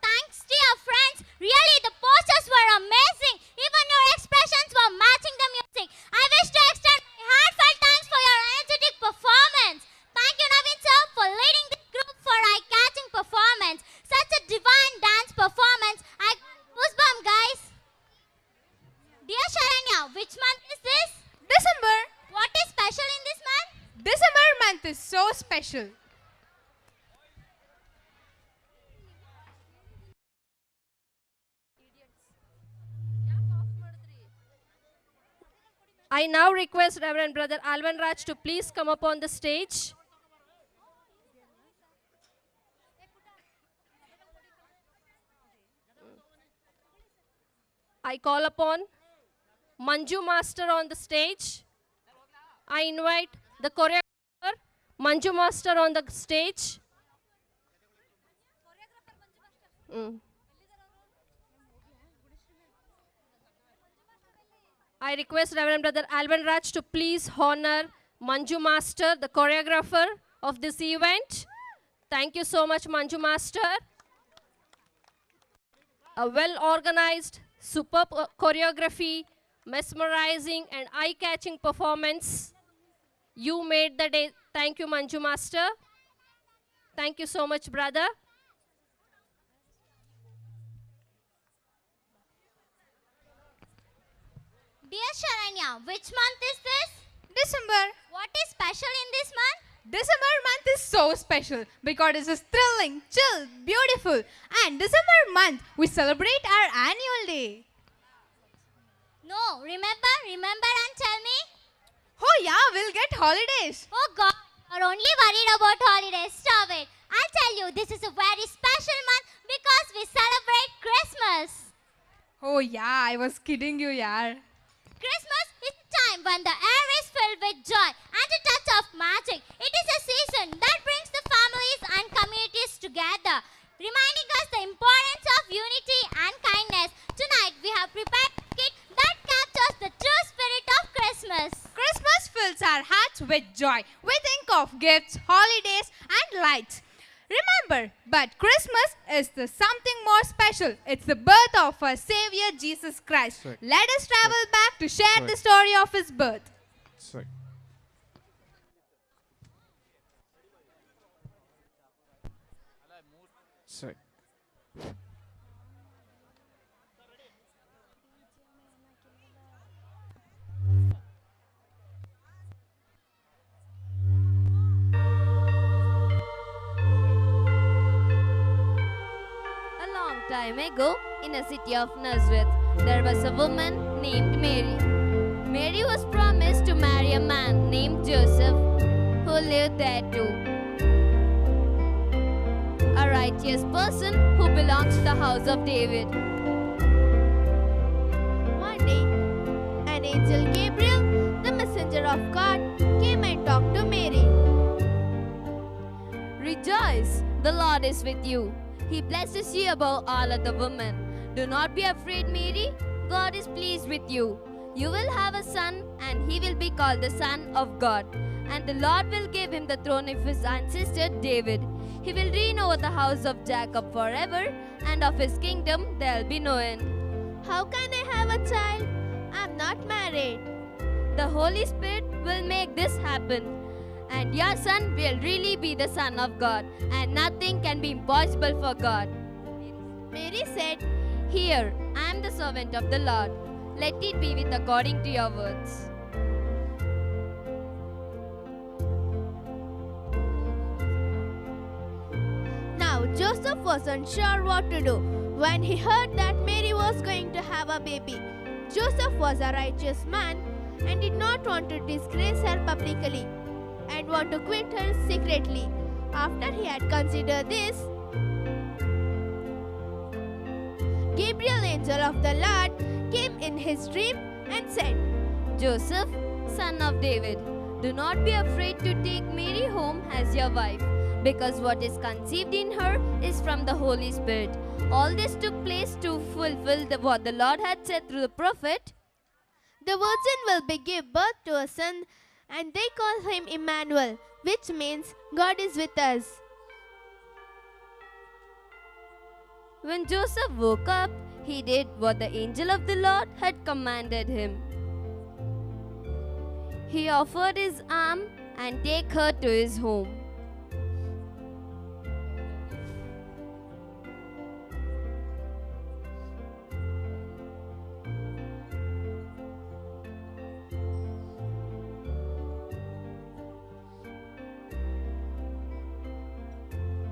Thanks, dear friends. Really, the posters were amazing. Even your expressions were matching the music. I wish to extend my heartfelt thanks for your energetic performance. Thank you, Naveen sir, for leading this group for eye-catching performance. Such a divine dance performance. I got goosebumps, guys. Dear Sharanya, which month is this? December. What is special in this month? December month is so special. I now request Reverend Brother Alvan Raj to please come up on the stage. I call upon Manju Master on the stage. I invite the choreographer, Manju Master on the stage. I request Reverend Brother Alvan Raj to please honor Manju Master, the choreographer of this event. Thank you so much, Manju Master. A well-organized, superb choreography, mesmerizing and eye-catching performance. You made the day. Thank you, Manju Master. Thank you so much, brother. Dear Sharanya, which month is this? December. What is special in this month? December month is so special because it is thrilling, chill, beautiful. And December month, we celebrate our annual day. No, remember and tell me. Oh yeah, we'll get holidays. Oh God, you're only worried about holidays. Stop it. I'll tell you, this is a very special month because we celebrate Christmas. Oh yeah, I was kidding you, yaar. Christmas is a time when the air is filled with joy and a touch of magic. It is a season that brings the families and communities together, reminding us the importance of unity and kindness. Tonight, we have prepared a kit that captures the true spirit of Christmas. Christmas fills our hearts with joy. We think of gifts, holidays, and lights. Remember, but Christmas is the something more special. It's the birth of our Savior Jesus Christ. Let us travel back to share the story of his birth. Time ago, in a city of Nazareth, there was a woman named Mary. Mary was promised to marry a man named Joseph, who lived there too. A righteous person who belongs to the house of David. One day, an angel Gabriel, the messenger of God, came and talked to Mary. Rejoice, the Lord is with you. He blesses you above all other women. Do not be afraid, Mary. God is pleased with you. You will have a son, and he will be called the Son of God. And the Lord will give him the throne of his ancestor David. He will reign over the house of Jacob forever, and of his kingdom there will be no end. How can I have a child? I am not married. The Holy Spirit will make this happen. And your son will really be the Son of God, and nothing can be impossible for God. Mary said, Here, I am the servant of the Lord. Let it be with according to your words. Now Joseph wasn't sure what to do when he heard that Mary was going to have a baby. Joseph was a righteous man and did not want to disgrace her publicly and want to quit her secretly. After he had considered this, Gabriel, angel of the Lord, came in his dream and said, Joseph, son of David, do not be afraid to take Mary home as your wife, because what is conceived in her is from the Holy Spirit. All this took place to fulfill what the Lord had said through the prophet. The virgin will give birth to a son, and they call him Emmanuel, which means God is with us. When Joseph woke up, he did what the angel of the Lord had commanded him. He offered his arm and take her to his home.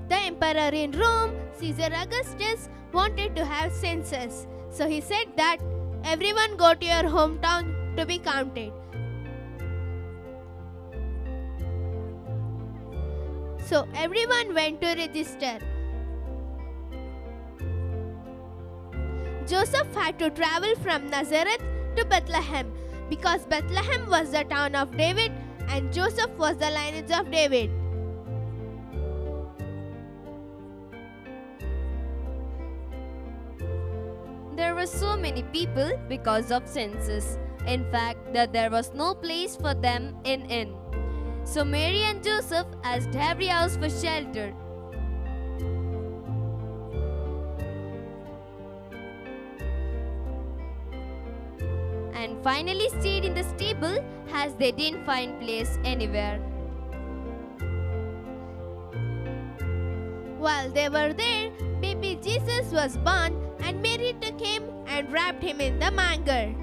The emperor in Rome, Caesar Augustus, wanted to have census. So he said that everyone go to your hometown to be counted. So everyone went to register. Joseph had to travel from Nazareth to Bethlehem because Bethlehem was the town of David and Joseph was the lineage of David. There were so many people because of census. In fact, that there was no place for them in inn. So Mary and Joseph asked every house for shelter. And finally stayed in the stable as they didn't find place anywhere. While they were there, baby Jesus was born, and Mary took him and wrapped him in the manger.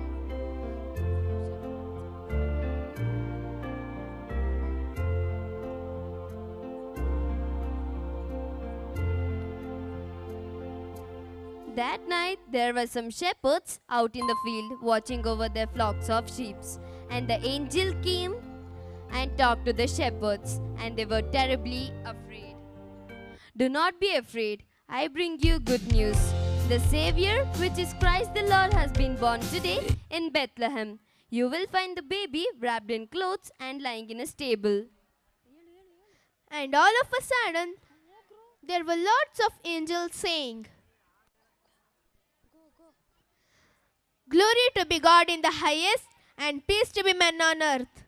That night there were some shepherds out in the field watching over their flocks of sheep. And the angel came and talked to the shepherds, and they were terribly afraid. Do not be afraid, I bring you good news. The Savior, which is Christ the Lord, has been born today in Bethlehem. You will find the baby wrapped in clothes and lying in a stable. And all of a sudden, there were lots of angels saying, Glory to be God in the highest, and peace to be men on earth.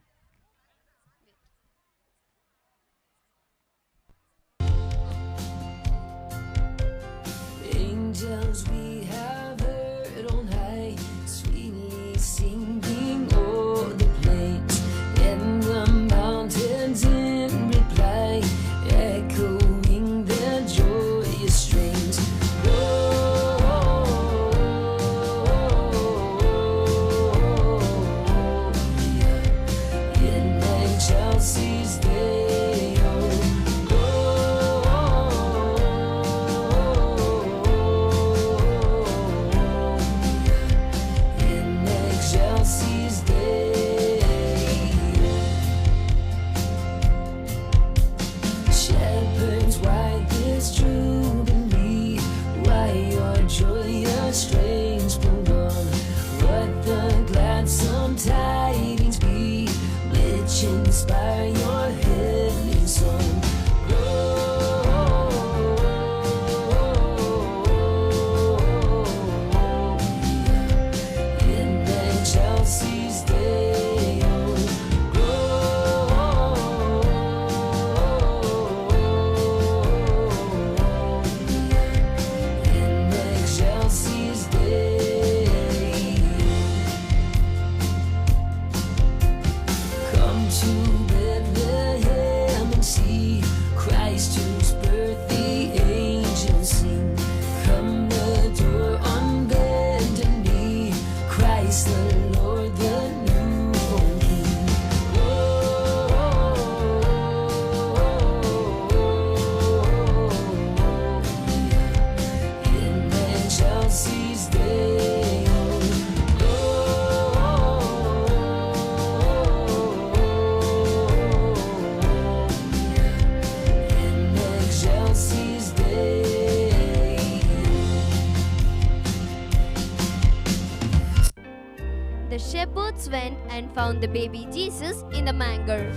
Angels we have heard on high, sweetly singing o'er the plains, and the mountains in reply, echoing their joyous strains. Chelsea's day, oh, oh, oh, oh, oh. the shepherds went and found the baby Jesus in the manger.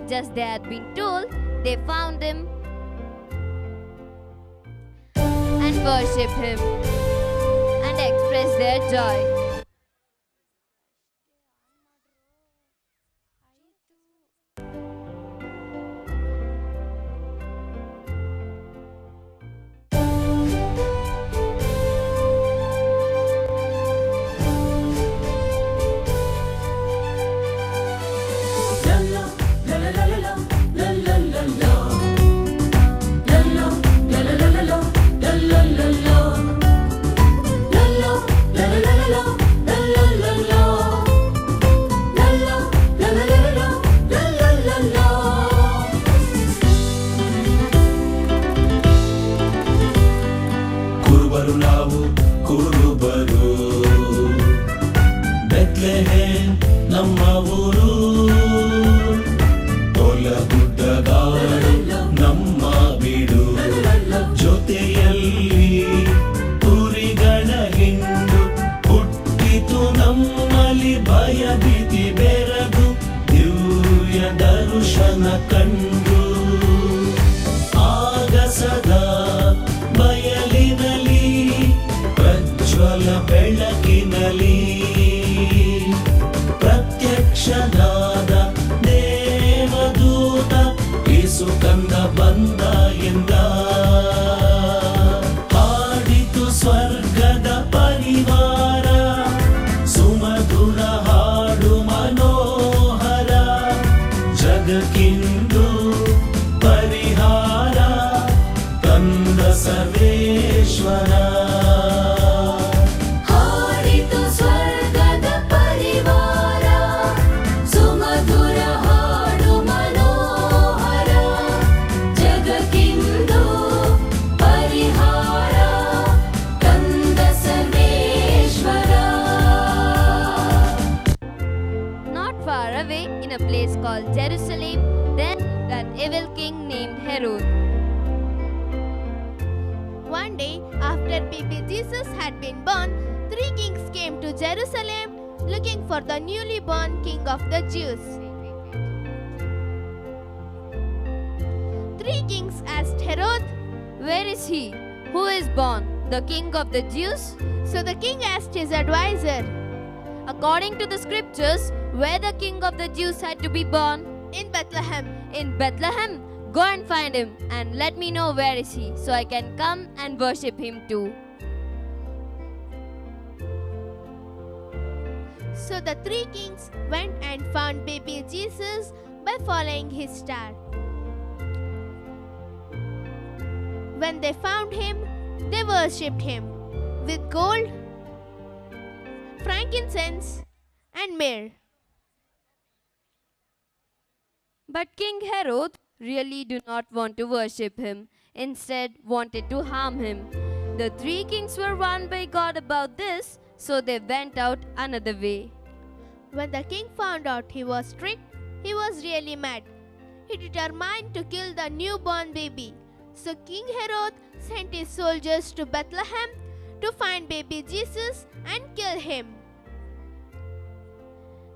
Just they had been told, they found him and worshipped him and expressed their joy. ಕುರುಬರು ನಾವು ಕುರುಬರು, Bethlehem ನಮ್ಮ ಊರು, ಹೊಲಗುಡ್ಡಗಾಡು ನಮ್ಮ ಬೀಡು, ಜೊತೆಯಲ್ಲಿ ಕುರಿಗಳ ಹಿಂಡು, ಹುಟ್ಟಿತು ನಮ್ಮಲ್ಲಿ ಭಯ ಭೀತಿ ಬೆರಗು, ದಿವ್ಯ ದರ್ಶನ ಕಂಡು ಆಗಸದ ಬಯಲಿನಲ್ಲಿ ಪ್ರಜ್ವಲ ಬೆಳಕಿನಲ್ಲಿ ಪ್ರತ್ಯಕ್ಷನಾದ ದೇವದೂತ ಯೇಸು ಕಂದ ಬಂದ ಎಂದ. ಹಾಡಿತು ಸ್ವರ್ಗದ ಪರಿವಾರ, ಸುಮಧುರ ಹಾಡು ಮನೋಹರ, ಜಗಕ್ಕಿಂದು ಪರಿಹಾರ ತಂದ ಸರ್ವೇಶ್ವರ. ಹಾಡಿತು ಸ್ವರ್ಗದ ಪರಿವಾರ, ಸುಮಧುರ ಹಾಡು ಮನೋಹರ, ಜಗಕ್ಕಿಂದು ಪರಿಹಾರ ತಂದ ಸರ್ವೇಶ್ವರ. Not far away, in a place called Jerusalem, there lived an evil king named Herod. One day, after baby Jesus had been born, 3 kings came to Jerusalem looking for the newly born king of the Jews. 3 kings asked Herod, Where is he? Who is born? The king of the Jews? So the king asked his advisor, According to the scriptures, where the king of the Jews had to be born? In Bethlehem. In Bethlehem? Go and find him and let me know where is he, so I can come and worship him too. So the 3 kings went and found baby Jesus by following his star. When they found him, they worshipped him with gold, frankincense, and myrrh. But King Herod really did not want to worship him, instead wanted to harm him. The 3 kings were warned by God about this, so they went out another way. When the king found out he was tricked, he was really mad. He determined to kill the newborn baby. So King Herod sent his soldiers to Bethlehem to find baby Jesus and kill him.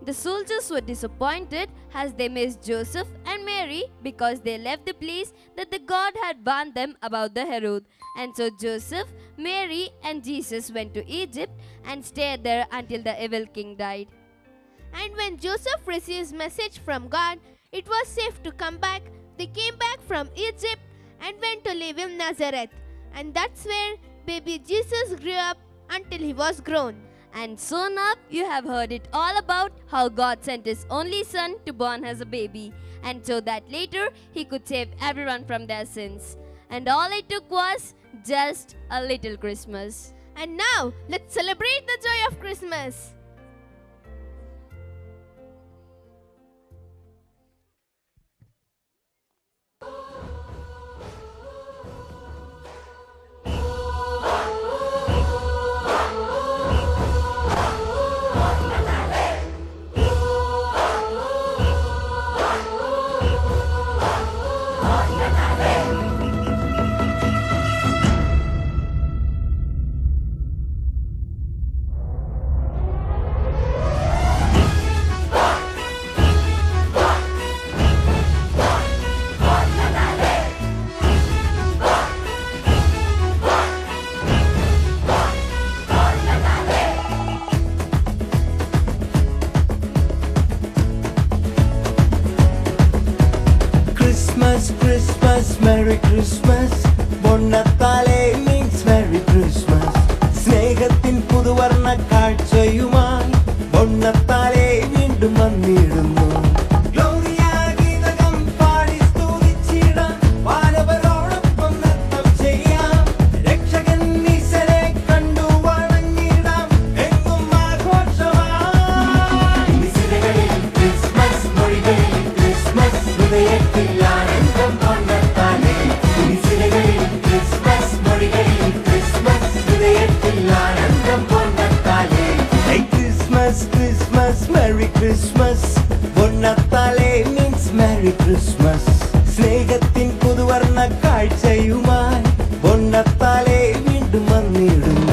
The soldiers were disappointed as they missed Joseph and Mary because they left the place that the God had warned them about the Herod. And so Joseph, Mary, and Jesus went to Egypt and stayed there until the evil king died. And when Joseph received message from God, it was safe to come back. They came back from Egypt and went to live in Nazareth. And that's where baby Jesus grew up until he was grown. And so now you have heard it all about how God sent his only son to born as a baby, and so that later he could save everyone from their sins. And all it took was just a little Christmas. And now let's celebrate the joy of Christmas. Christmas പൊന്നത്താലേ means merry Christmas സ്നേഹത്തിൻ പുതുവർണ്ണ കാഴ്ചയുമായി പൊന്നത്താലേ വീണ്ടും വന്നിടുന്നു Gloria ഗീതകം പാടി സ്തുതിച്ചിടാം വാനവരോടൊപ്പം നൃത്തം ചെയ്യാം രക്ഷകൻ ഈശനെ കണ്ടു വണങ്ങിടാം എങ്ങും ആഘോഷമായി നിശകളിൽ ക്രിസ്മസ് മൊഴികളിൽ ക്രിസ്മസ് ഹൃദയത്തിൽ ആനന്ദം പൊന്നത്താലേ നിശകളിൽ ക്രിസ്മസ് മൊഴികളിൽ ക്രിസ്മസ് ഹൃദയത്തിൽ ആനന്ദം പൊന്നത്താലേ ക്രിസ്മസ് ക്രിസ്മസ് മെറി ക്രിസ്മസ് പൊന്നത്താലേ മീൻസ് മെറി ക്രിസ്മസ് സ്നേഹത്തിൻ പുതുവർണ്ണ കാഴ്ചയുമായി പൊന്നത്താലേ വീണ്ടും വന്നിടുന്നു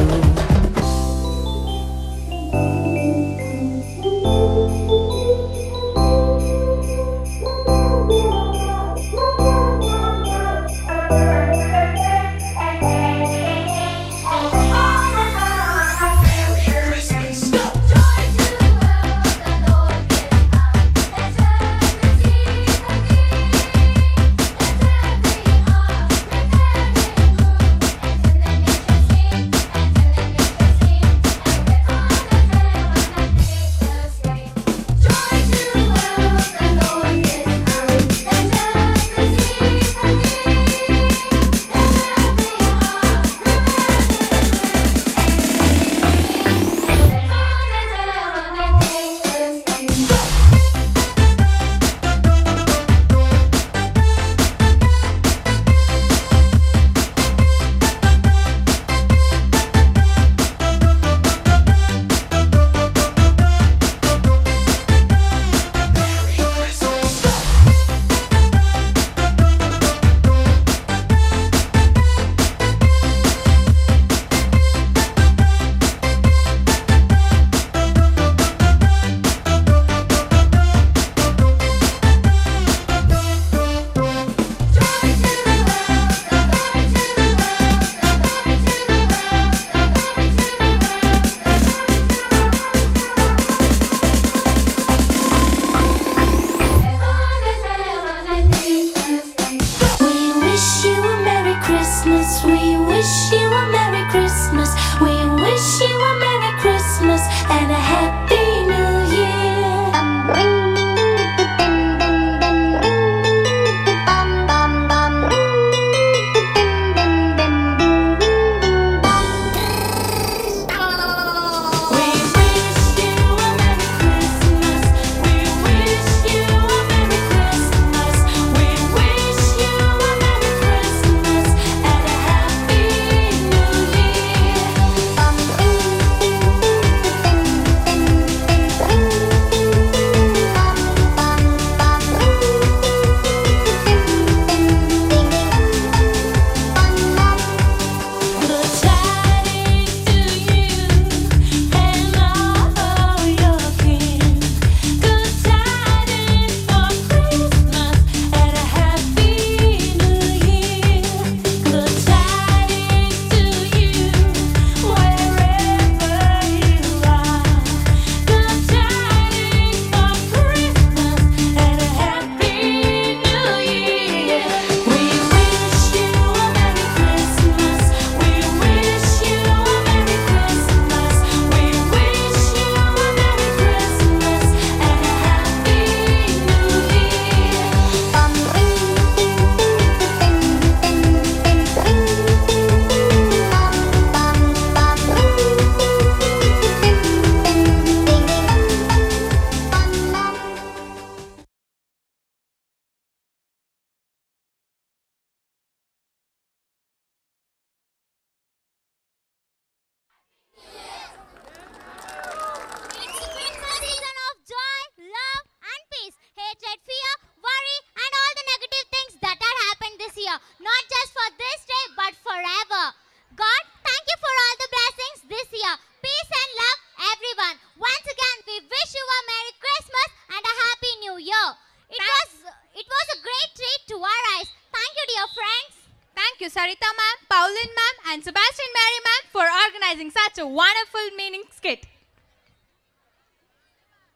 Sarita ma'am, Pauline ma'am and Sebastian Mary ma'am for organizing such a wonderful meaning skit.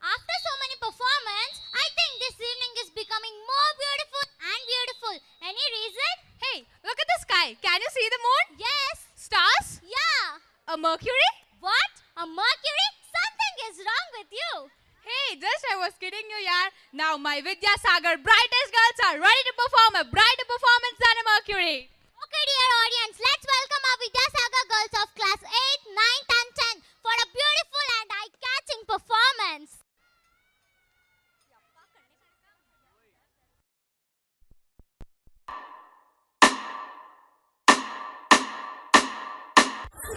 After so many performances, I think this evening is becoming more beautiful and beautiful. Any reason? Hey, look at the sky. Can you see the moon? Yes. Stars? Yeah. A Mercury? What? A Mercury? Something is wrong with you. Hey, just I was kidding you, yaar. Now my Vidyasagar brightest girls are ready to perform a brighter performance than a Mercury. Okay, dear audience, let's welcome our Vidyasagar girls of class 8, 9th and 10th for a beautiful and eye-catching performance.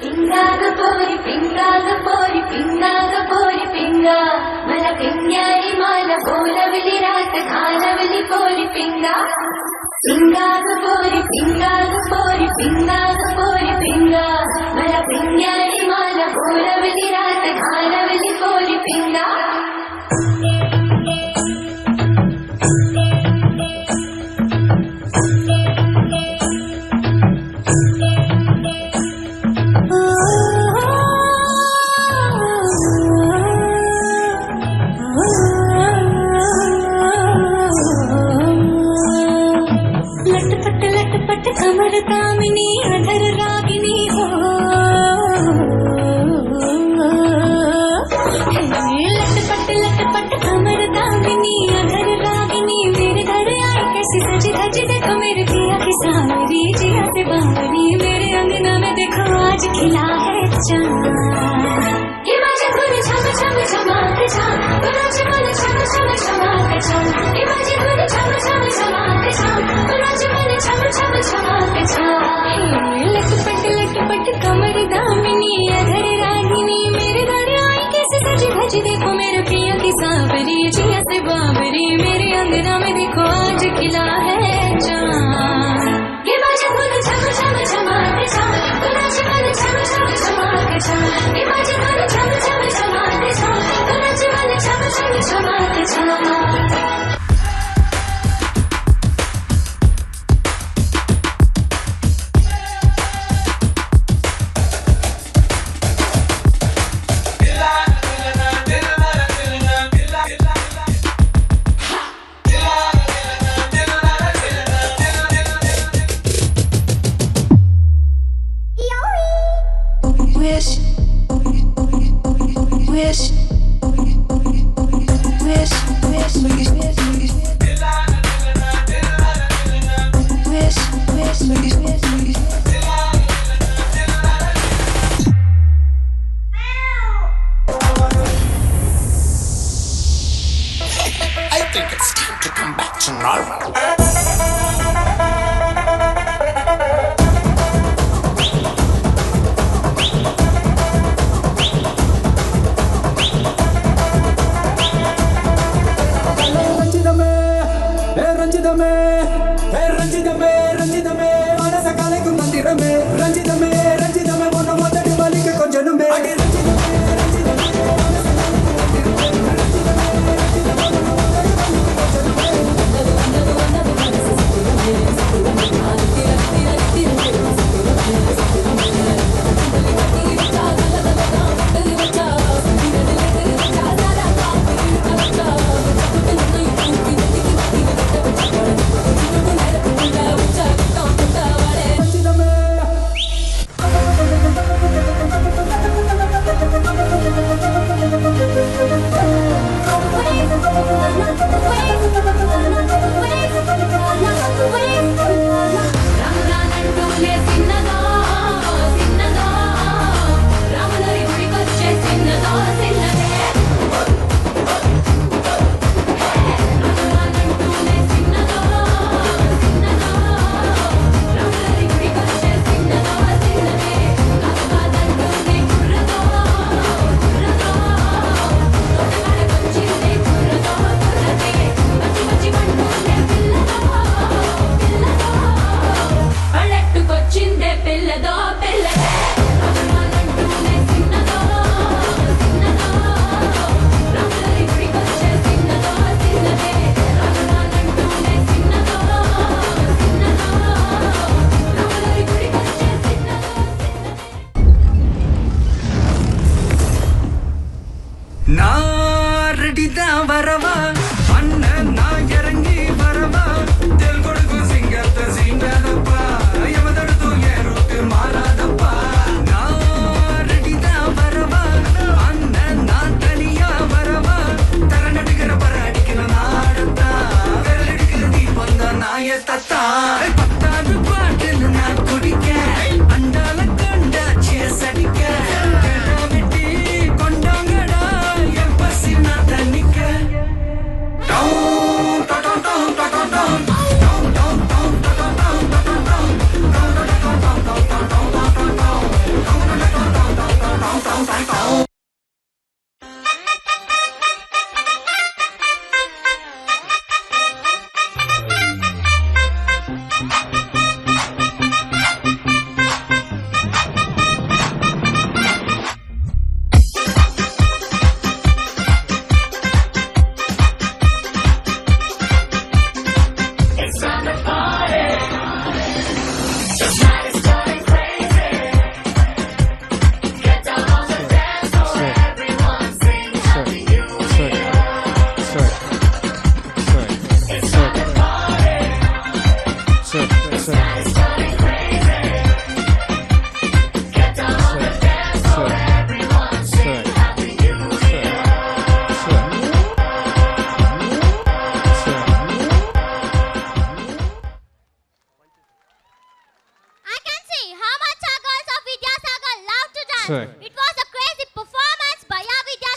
పింగాగ పోరి పింగాగ పోరి పింగాగ పోరి పింగా మల పింగారి మాల బోలవలి రాత కాలవలి పోరి పింగా పింగాగ పోరి పింగాగ పోరి పింగాగ పోరి పింగా మల పింగారి మాల బోలవలి రాత కాలవలి పోరి పింగా लटपट कमर कामिनी अधर रागिनी हो लटपट कमर कामिनी अधर रागिनी मेरे घर आए कैसी सजी धजी देखो मेरे पिया की सावरी जिया से बावरी मेरे अंगना में देखो आज खिला है चांद ये बाजे धुन छम छम छमाते छम बराजे मन छम छम छमाते छम ये बाजे धुन छम छम छमाते छम बराजे मन छम छम छमाते छम लटपट कमर दामिनी अधर रागिनी मेरे घर आई कैसे सजी धजी देखो मेरे पिया की सावरी जिया से बावरी मेरे अंगना में देखो आज खिला है चांद ये बाजे धुन छम छम छमाते छम बराजे मन छम छम छमाते छम ये बाजे धुन छम छम छमाते छम बराजे मन छम छम छमाते छम I think it's time to come back to normal. రంజితమే మనస కలకు మందిరమే రంజితమే మొన్న మొదటి బలిక కొంచెనుమే வரவா அண்ணன் நான் இறங்கி வரவா தெல் கொடுக்கும் சிங்கத்தை சீண்டாதப்பா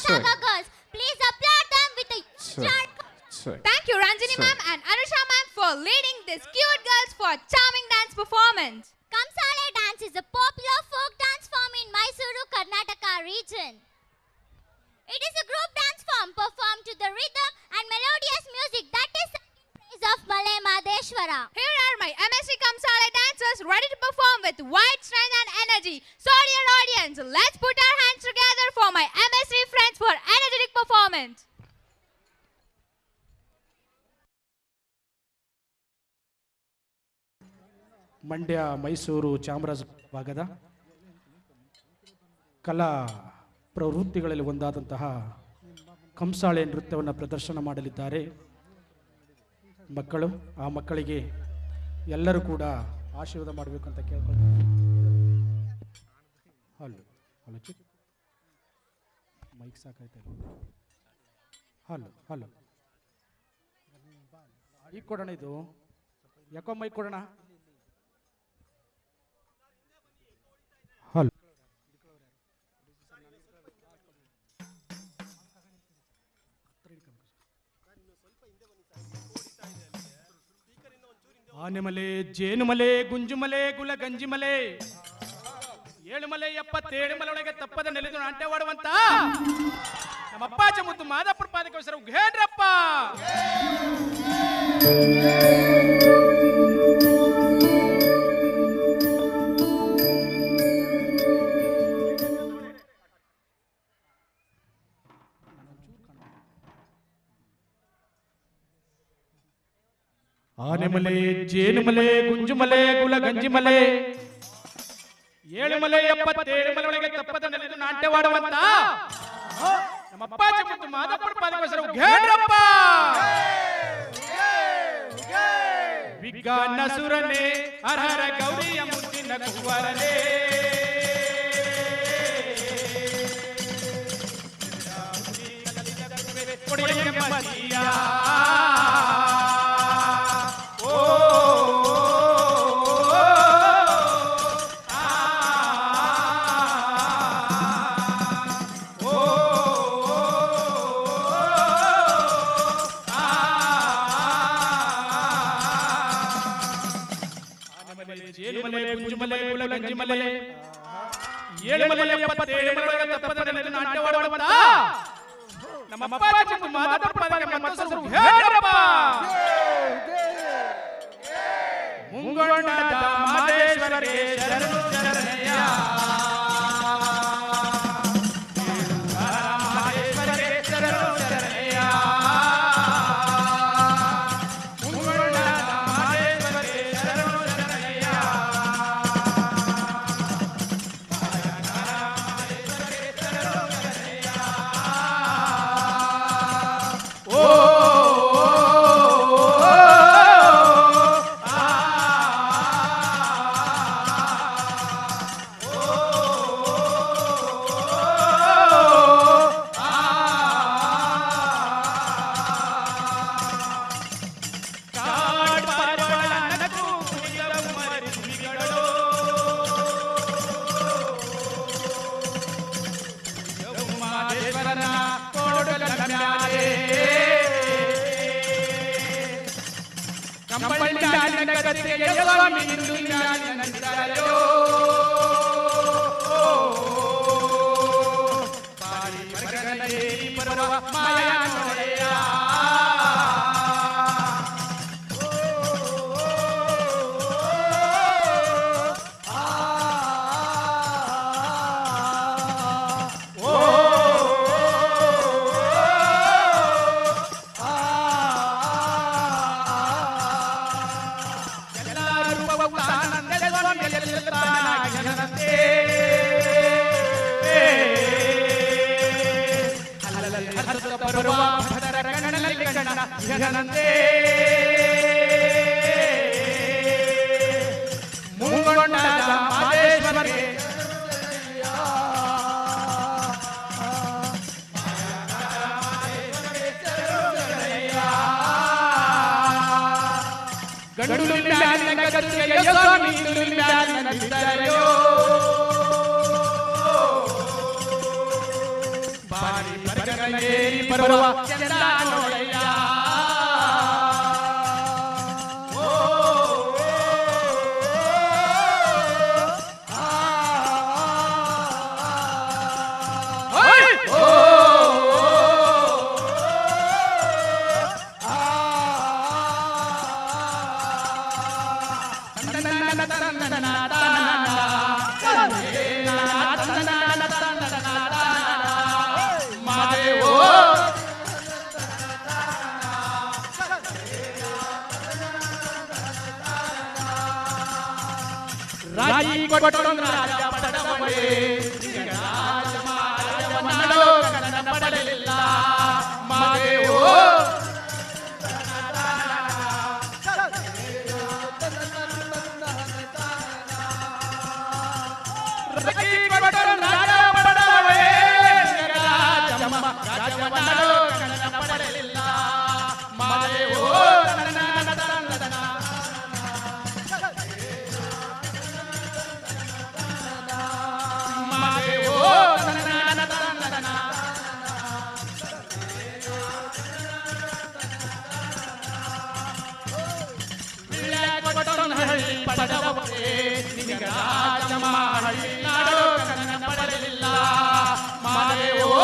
Saga girls. Please applaud them with a sharp. Thank you, Ranjini ma'am and Anusha ma'am, for leading these cute girls for charming dance performance. Kamsale dance is a popular folk dance form in Mysuru, Karnataka region. It is a group dance form performed to the rhythm and melodious music that is sung in praise of Malay Madeshwara. Here are my MSc Kamsale dancers ready to perform with wide strength and energy. So dear audience, let's put our hands together for my MSc friends for energetic performance. Mandya, Mysuru, Chamaraja ಭಾಗದ ಕಲಾ ಪ್ರವೃತ್ತಿಗಳಲ್ಲಿ ಒಂದಾದಂತಹ ಕಂಸಾಳೆ ನೃತ್ಯವನ್ನು ಪ್ರದರ್ಶನ ಮಾಡಲಿದ್ದಾರೆ ಮಕ್ಕಳು. ಆ ಮಕ್ಕಳಿಗೆ ಎಲ್ಲರೂ ಕೂಡ ಆಶೀರ್ವಾದ ಮಾಡಬೇಕು ಅಂತ ಕೇಳ್ಕೊಳ್ತೀನಿ. ಹಲೋ ಹಲೋ ಚಿಕ್ಕ ಮೈಕ್ ಸಾಕಾಯ್ತು. ಹಲೋ ಹಲೋ ಈಗ ಕೊಡೋಣ, ಇದು ಯಾಕೋ ಮೈಕ್ ಕೊಡೋಣ. ಹಲೋ ಆನೆಮಲೆ, ಜೇನುಮಲೆ, ಗುಂಜುಮಲೆ, ಗುಲಗಂಜಿಮಲೆ, ಏಳುಮಲೆ 77 ಮಲೆಯೊಳಗೆ ತಪ್ಪದ ನೆಲೆದು ನಾಟ್ಯವಾಡುವಂತ ನಮ್ಮ ಅಪ್ಪಾಜ ಮುದ್ದು ಮಾದಪ್ಪರ ಪಾದಕ್ಕೆ ಹೆಸರು ಘೇಡ್ರಪ್ಪ. ಆನೆಮಲೆ, ಜೇನುಮಲೆ, ಗುಂಜುಮಲೆ, ಗುಲಗಂಜಿಮಲೆ, 7 ಮಲೆ 77 ಮಲೆಯೊಳಗೆ ತಪ್ಪದ ನೆಲೆದು ನಾಟ್ಯವಾಡುವಂತ ನಮ್ಮ ಅಪ್ಪಾಜಿ ಮುದ್ದು ಮಾದಪ್ಪರ ಪಾದಕ್ಕೆ ಹೆಸರು ಘೇಡ್ರಪ್ಪ. ವಿಜ್ಞಾನ ಸುರನೆ ಹರಹರ ಗೌರಿಯ ಮುದ್ದಿನ ಕುವರನೆ, ಕೊಡಿಯ ಮದಿಯ ಗುಂಜುಮಲೆ, ಗುಲಗಂಜಿಮಲೆ, 7 ಮಲೆ 77 ಮಲೆಯೊಳಗೆ ತಪ್ಪದ ನೆಲೆದು ನಾಟ್ಯವಾಡುವಂತ ನಮ್ಮ ಅಪ್ಪಾಜಿ ಮುದ್ದು ಮಾದಪ್ಪರ ಪಾದಕ್ಕೆ ಹೆಸರು ಘೇಡ್ರಪ್ಪ. ಮುಂಗೊಂಡದ ಮಾದೇಶ್ವರಗೆ ಶರಣು ಶರಣಯ್ಯ, ಮಾದೇಶ್ವರಗೆ ಶರಣು ಶರಣಯ್ಯ, ಮುಂಗೊಂಡದ ಮಾದೇಶ್ವರಗೆ ಶರಣು ಶರಣಯ್ಯ, ಮಾದೇಶ್ವರಗೆ ಶರಣು ಶರಣಯ್ಯ. ಓ ಪಾರಿ ಬರಗನಗೇರಿ ಬರುವ ಚಂದ ನೋಡಯ್ಯ. ರಾಜಿ ಕೊಟ್ಟೊಂದು ರಾಜ ಪಡವೇ ರಾಜಮಾರವನ್ನೋ ಕನ್ನಡ ಪಡಲಿಲ್ಲ ಮಾದೇವೋ. ರಾಜಿ ಕೊಟ್ಟೊಂದು ರಾಜ ಪಡವೇ ರಾಜವನ್ನೋ ಕನ್ನಡ ಪಡಲಿಲ್ಲ ಮಾದೇವೋ. ಪಡವೇ ನಿನಗ ರಾಜಮಹಳ್ಳಿ ನಾಡು ಕನ್ನಡ ಪಡಲಿಲ್ಲ ಮಾದೇವೋ.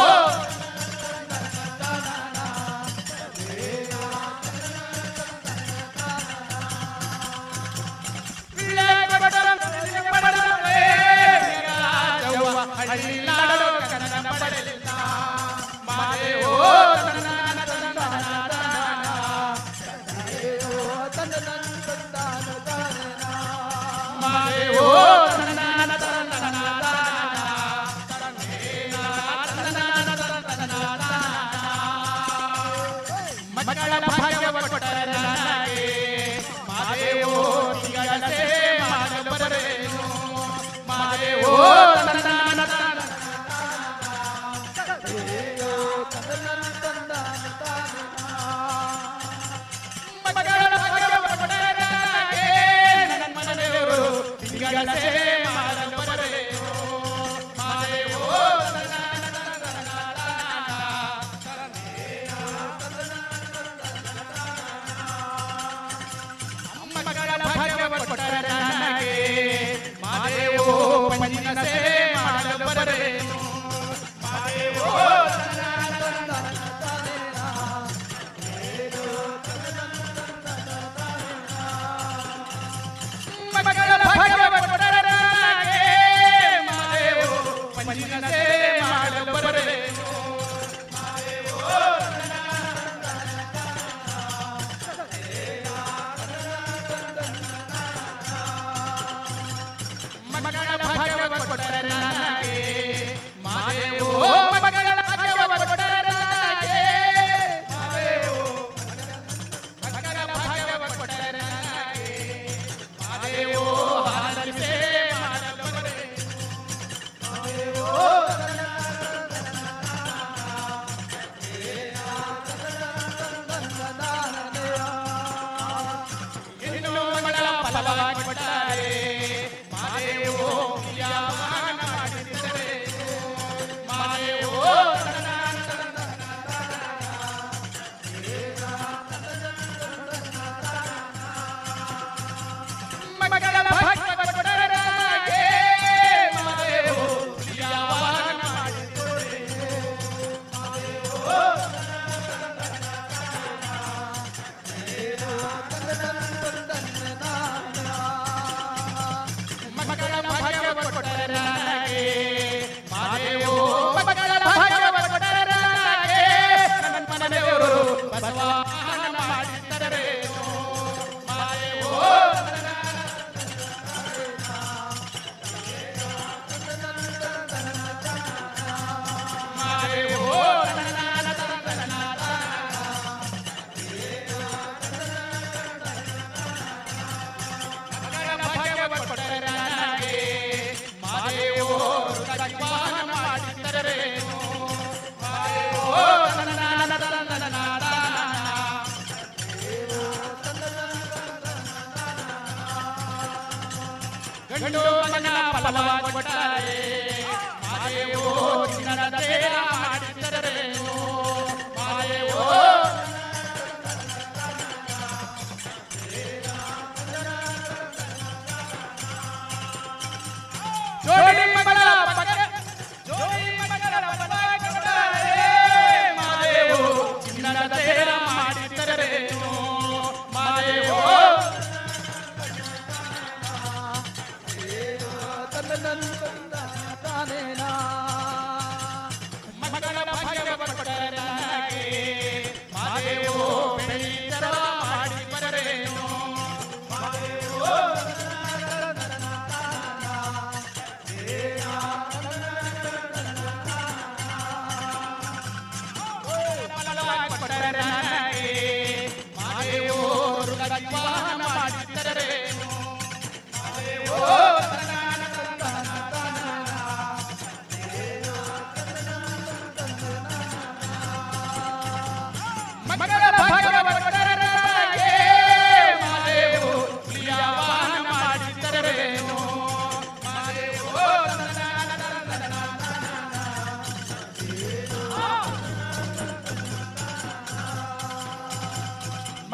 ಹಳ್ಳಿ ನಾಡು ಕನ್ನಡ ಪಡಲಿಲ್ಲ ಮಾದೇವೋ. ಮಾದೇವೋ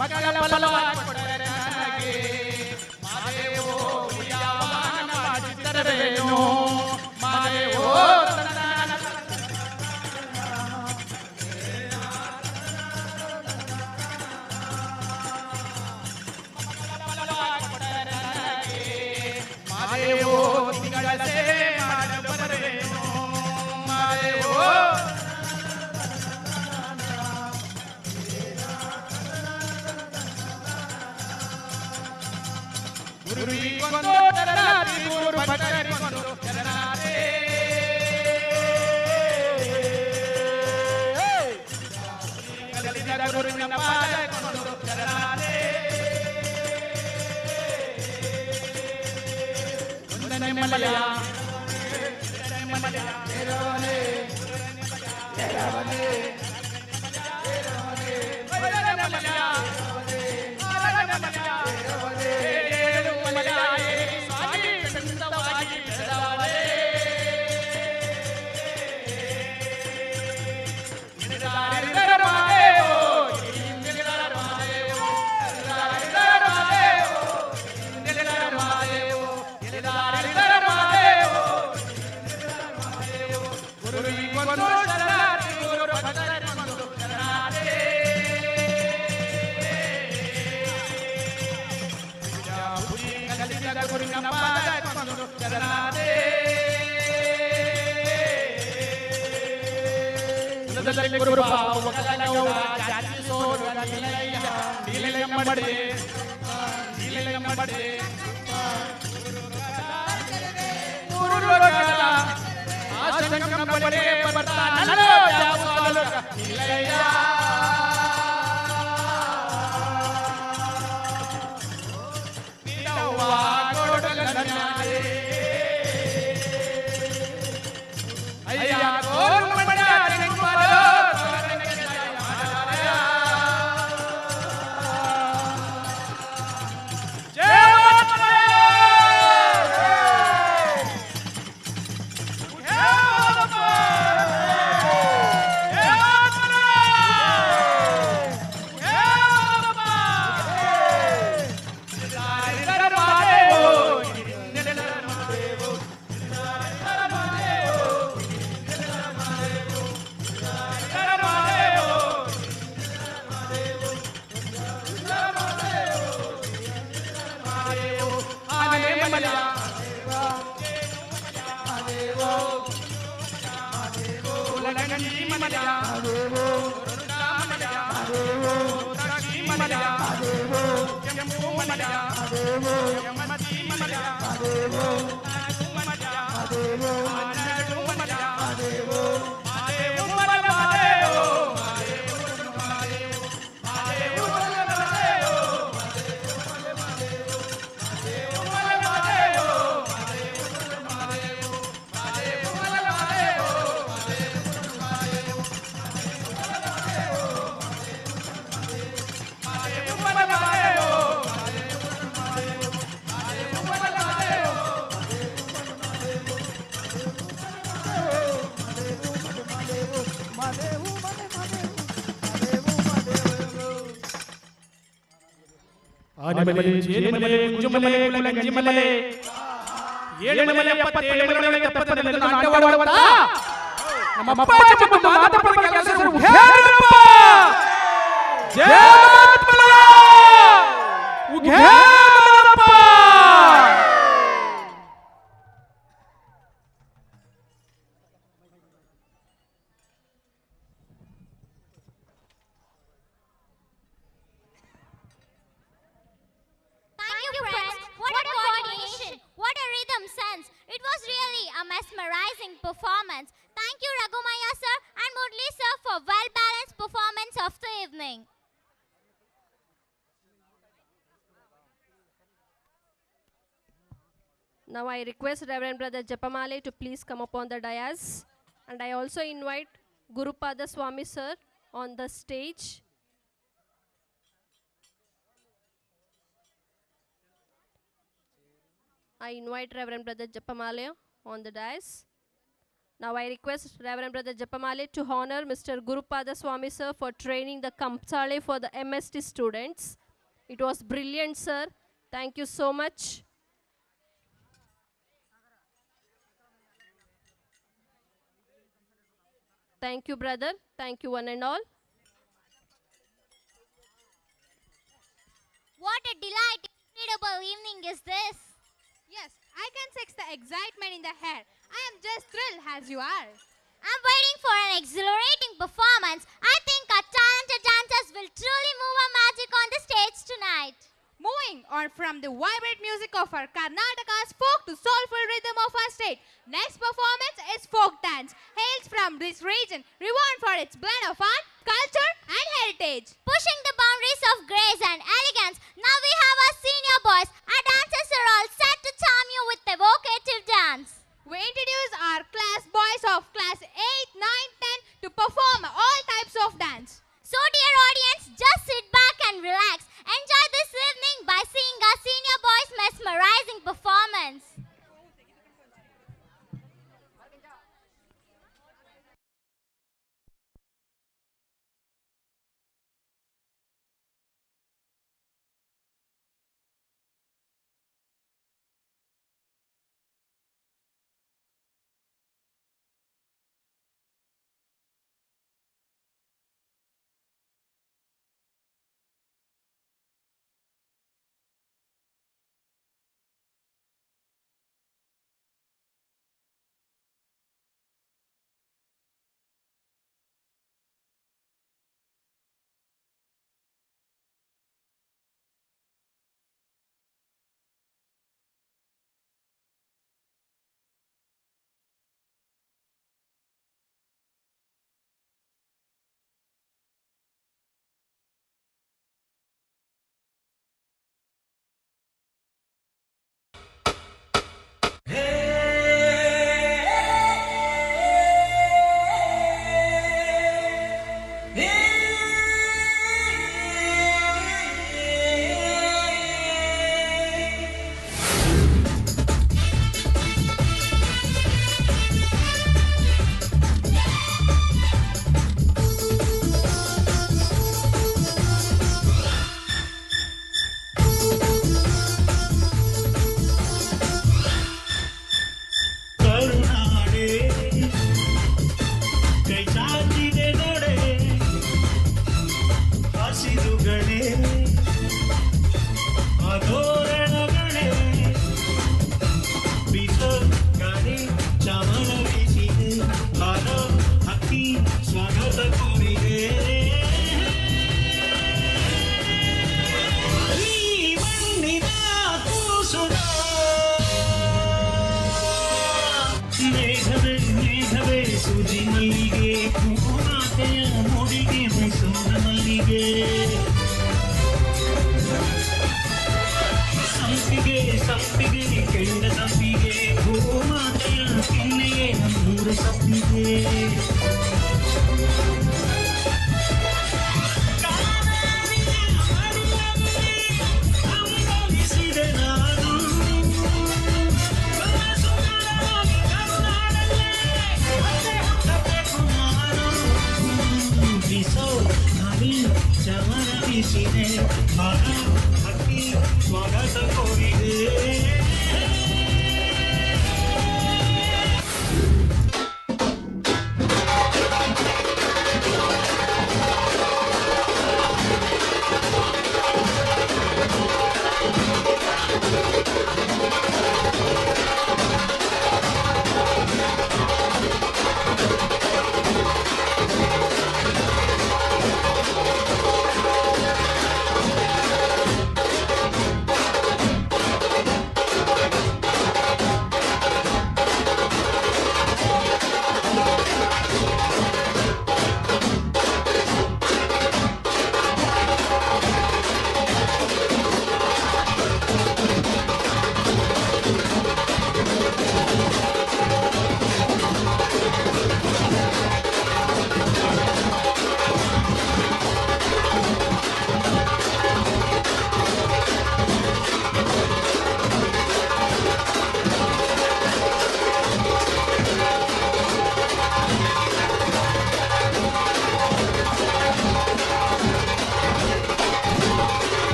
ಮಕ್ಕಳ ಫಲವ ಕೊಟ್ಟರೆ ನನಗೆ ಮಾದೇವೋ ಉಯ್ಯಾವನ ಮಾಡಿದ್ದರೇನೋ ಮಾದೇವೋ ಮಾದೇವೋ ತಿಂಗಳ ಸೇವೆ ಮಾಡಬರೇನೋ ಮಾದೇವೋ ಗುರುವಿಗೊಂದು ಶರಣಾರ್ಥಿ ಗುರು ಭಕ್ತರಿಗೊಂದು ಶರಣಾರ್ಥಿ ಕಲಿಸಿದ ಗುರುವಿನ ಪಾದಕ್ಕೊಂದು ಶರಣಾರ್ಥಿ ಒಂದನೇ ಮಲಯ ಎರಡನೇ ಮಲಯ ಎರಡನೇ ಎರಡನೇ ಎರಡನೇ ಮಲಯ ಗುರು ಜಾತಿ ಸೋರು ನೀಲಯ್ಯಮ್ಮಡಿ ನೀಲಯ್ಯಮ್ಮಡಿ ಆಶಂಕಮ್ಮಡಿ ಬರ್ತಾನಲ್ಲ ನೀಲಯ್ಯ ಆನೆಮಲೆ ಜೇನುಮಲೆ ಕುಂಜುಮಲೆ ಕುಲಗಂಜಿಮಲೆ ಏಳುಮಲೆ 77 ಮಲೆ 70 ನಾಟ್ಯವಾಡುವಂತ ನಮ್ಮ ಅಪ್ಪಾಜಿ ಮತ್ತು ಮಾತಪ್ಪನ ಕೆಲಸರು ಉಘೇರಪ್ಪ ಜಯಮತ್ಮಲ ಉಘೇರಪ್ಪ Mesmerizing performance. Thank you Raghumaya sir and Murli sir for well-balanced performance of the evening. Now I request Reverend Brother Japamale to please come upon the dais, and I also invite Gurupada Swami sir on the stage. I invite Reverend Brother Japamale on the dais. Now I request Reverend Brother Japamale to honor Mr. Gurupada Swami sir for training the Kamsale for the MST students. It was brilliant, sir. Thank you so much. Thank you, brother. Thank you, one and all. What a delight, incredible evening is this. Yes, I can sense the excitement in the air. I am just thrilled as you are. I'm waiting for an exhilarating performance. I think our talented dancers will truly move our magic on the stage tonight. Moving on from the vibrant music of our Karnataka's folk to soulful rhythm of our state, next performance is folk dance. Hails from this region, renowned for its blend of art, culture and heritage. Pushing the boundaries of grace and elegance, now we have our senior boys. Our dancers are all set to charm you with evocative dance. We introduce our class boys of class 8, 9, 10 to perform all types of dance. So dear audience, just sit back and relax. Enjoy this evening by seeing our senior boys' mesmerizing performance.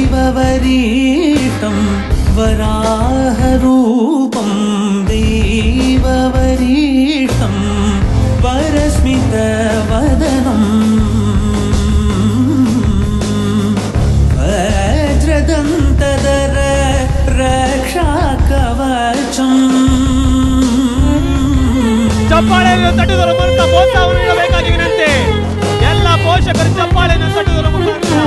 दैववरीतं वराहरूपं दैववरीतं वरस्मितवदनं वज्रदन्तधर रक्षाकवचम् ಚಪ್ಪಾಳೆಯನ್ನು ತಟ್ಟುವುದರ ಮೂಲಕ ಪ್ರೋತ್ಸಾಹವನ್ನು ನೀಡಬೇಕಾಗಿ ವಿನಂತಿ. ಎಲ್ಲ ಪೋಷಕರು ಚಪ್ಪಾಳೆಯನ್ನು ತಟ್ಟುವುದರ ಮುಖಾಂತರ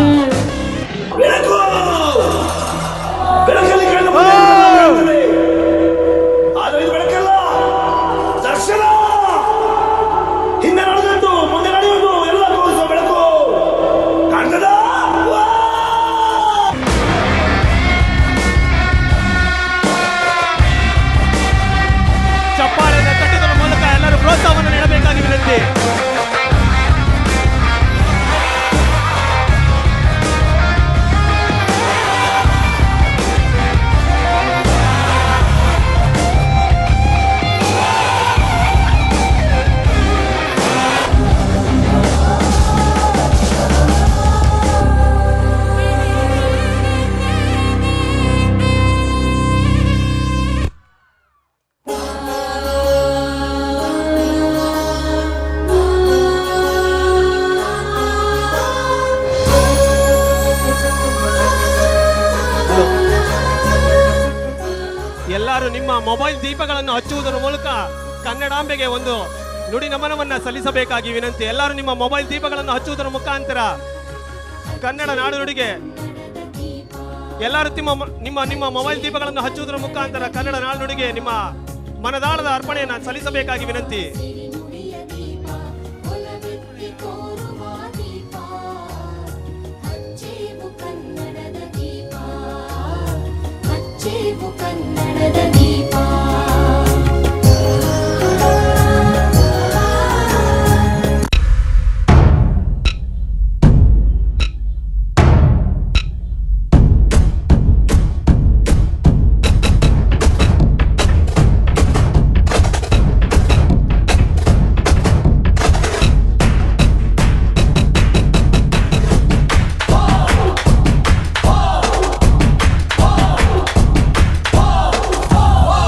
ಆದರೆ ಇದು ಬೆಳಕಲ್ಲ, ದರ್ಶನ. ಹಿಂದೆ ನಡೆದದ್ದು ಮುಂದೆ ನಡೆಯುವುದು ಎಲ್ಲ ತೋರಿಸುವ ಬೆಳಕು ಕಾಣ್ತದ. ಚಪ್ಪಾಳೆಯನ್ನು ತಟ್ಟುವುದರ ಮೂಲಕ ಎಲ್ಲರೂ ಪ್ರೋತ್ಸಾಹವನ್ನು ನೀಡಬೇಕಾಗಿ ವಿನಂತಿ. ಎಲ್ಲರೂ ನಿಮ್ಮ ಮೊಬೈಲ್ ದೀಪಗಳನ್ನು ಹಚ್ಚುವುದರ ಮೂಲಕ ಕನ್ನಡಾಂಬೆಗೆ ಒಂದು ನುಡಿ ನಮನವನ್ನ ಸಲ್ಲಿಸಬೇಕಾಗಿ ವಿನಂತಿ. ಎಲ್ಲರೂ ನಿಮ್ಮ ಮೊಬೈಲ್ ದೀಪಗಳನ್ನು ಹಚ್ಚುವುದರ ಮುಖಾಂತರ ಕನ್ನಡ ನಾಡು ನುಡಿಗೆ ಎಲ್ಲರೂ ನಿಮ್ಮ ಮೊಬೈಲ್ ದೀಪಗಳನ್ನು ಹಚ್ಚುವುದರ ಮುಖಾಂತರ ಕನ್ನಡ ನಾಡು ನುಡಿಗೆ ನಿಮ್ಮ ಮನದಾಳದ ಅರ್ಪಣೆಯನ್ನು ಸಲ್ಲಿಸಬೇಕಾಗಿ ವಿನಂತಿ. ಕನ್ನಡದ ದೀಪ Oh!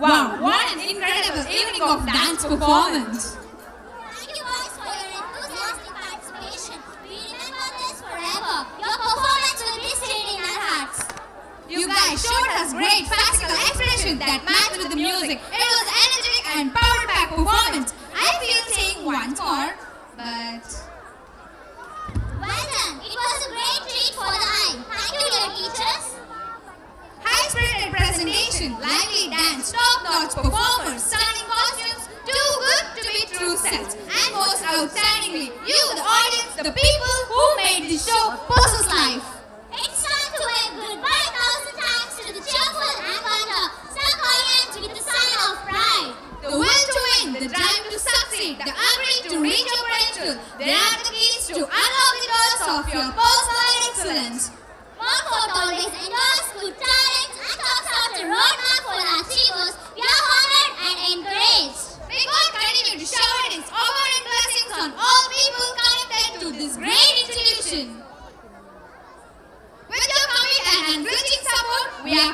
Wow, what an incredible evening of dance performance. Thank you boys for your enthusiastic participation. We remember this forever. Your performance will be stayed in our hearts. You guys showed us great physical expression that matched with the music. It was energetic and power-packed performance. I feel saying once more, but... Well done. It was a great treat for the eye. Thank you, dear teachers. High-spirited presentation, lively dance, top-notch performers, stunning costumes, too good to be true selves. And most outstandingly, you, the audience, the people who made this show possess life. It's time to wave goodbye 1,000 times to the cheerful and wonder, stuck audience with the sign of pride. The will to win, the drive to succeed, the ability to reach your potential. They are the keys to unlock the doors of your personal excellence. Montfort always endorse good talents and talks out a roadmap for the achievers. We are honored and encouraged. May God continue to shower His honor and blessings on all people connected to this great institution. With your commitment and enriching support, we are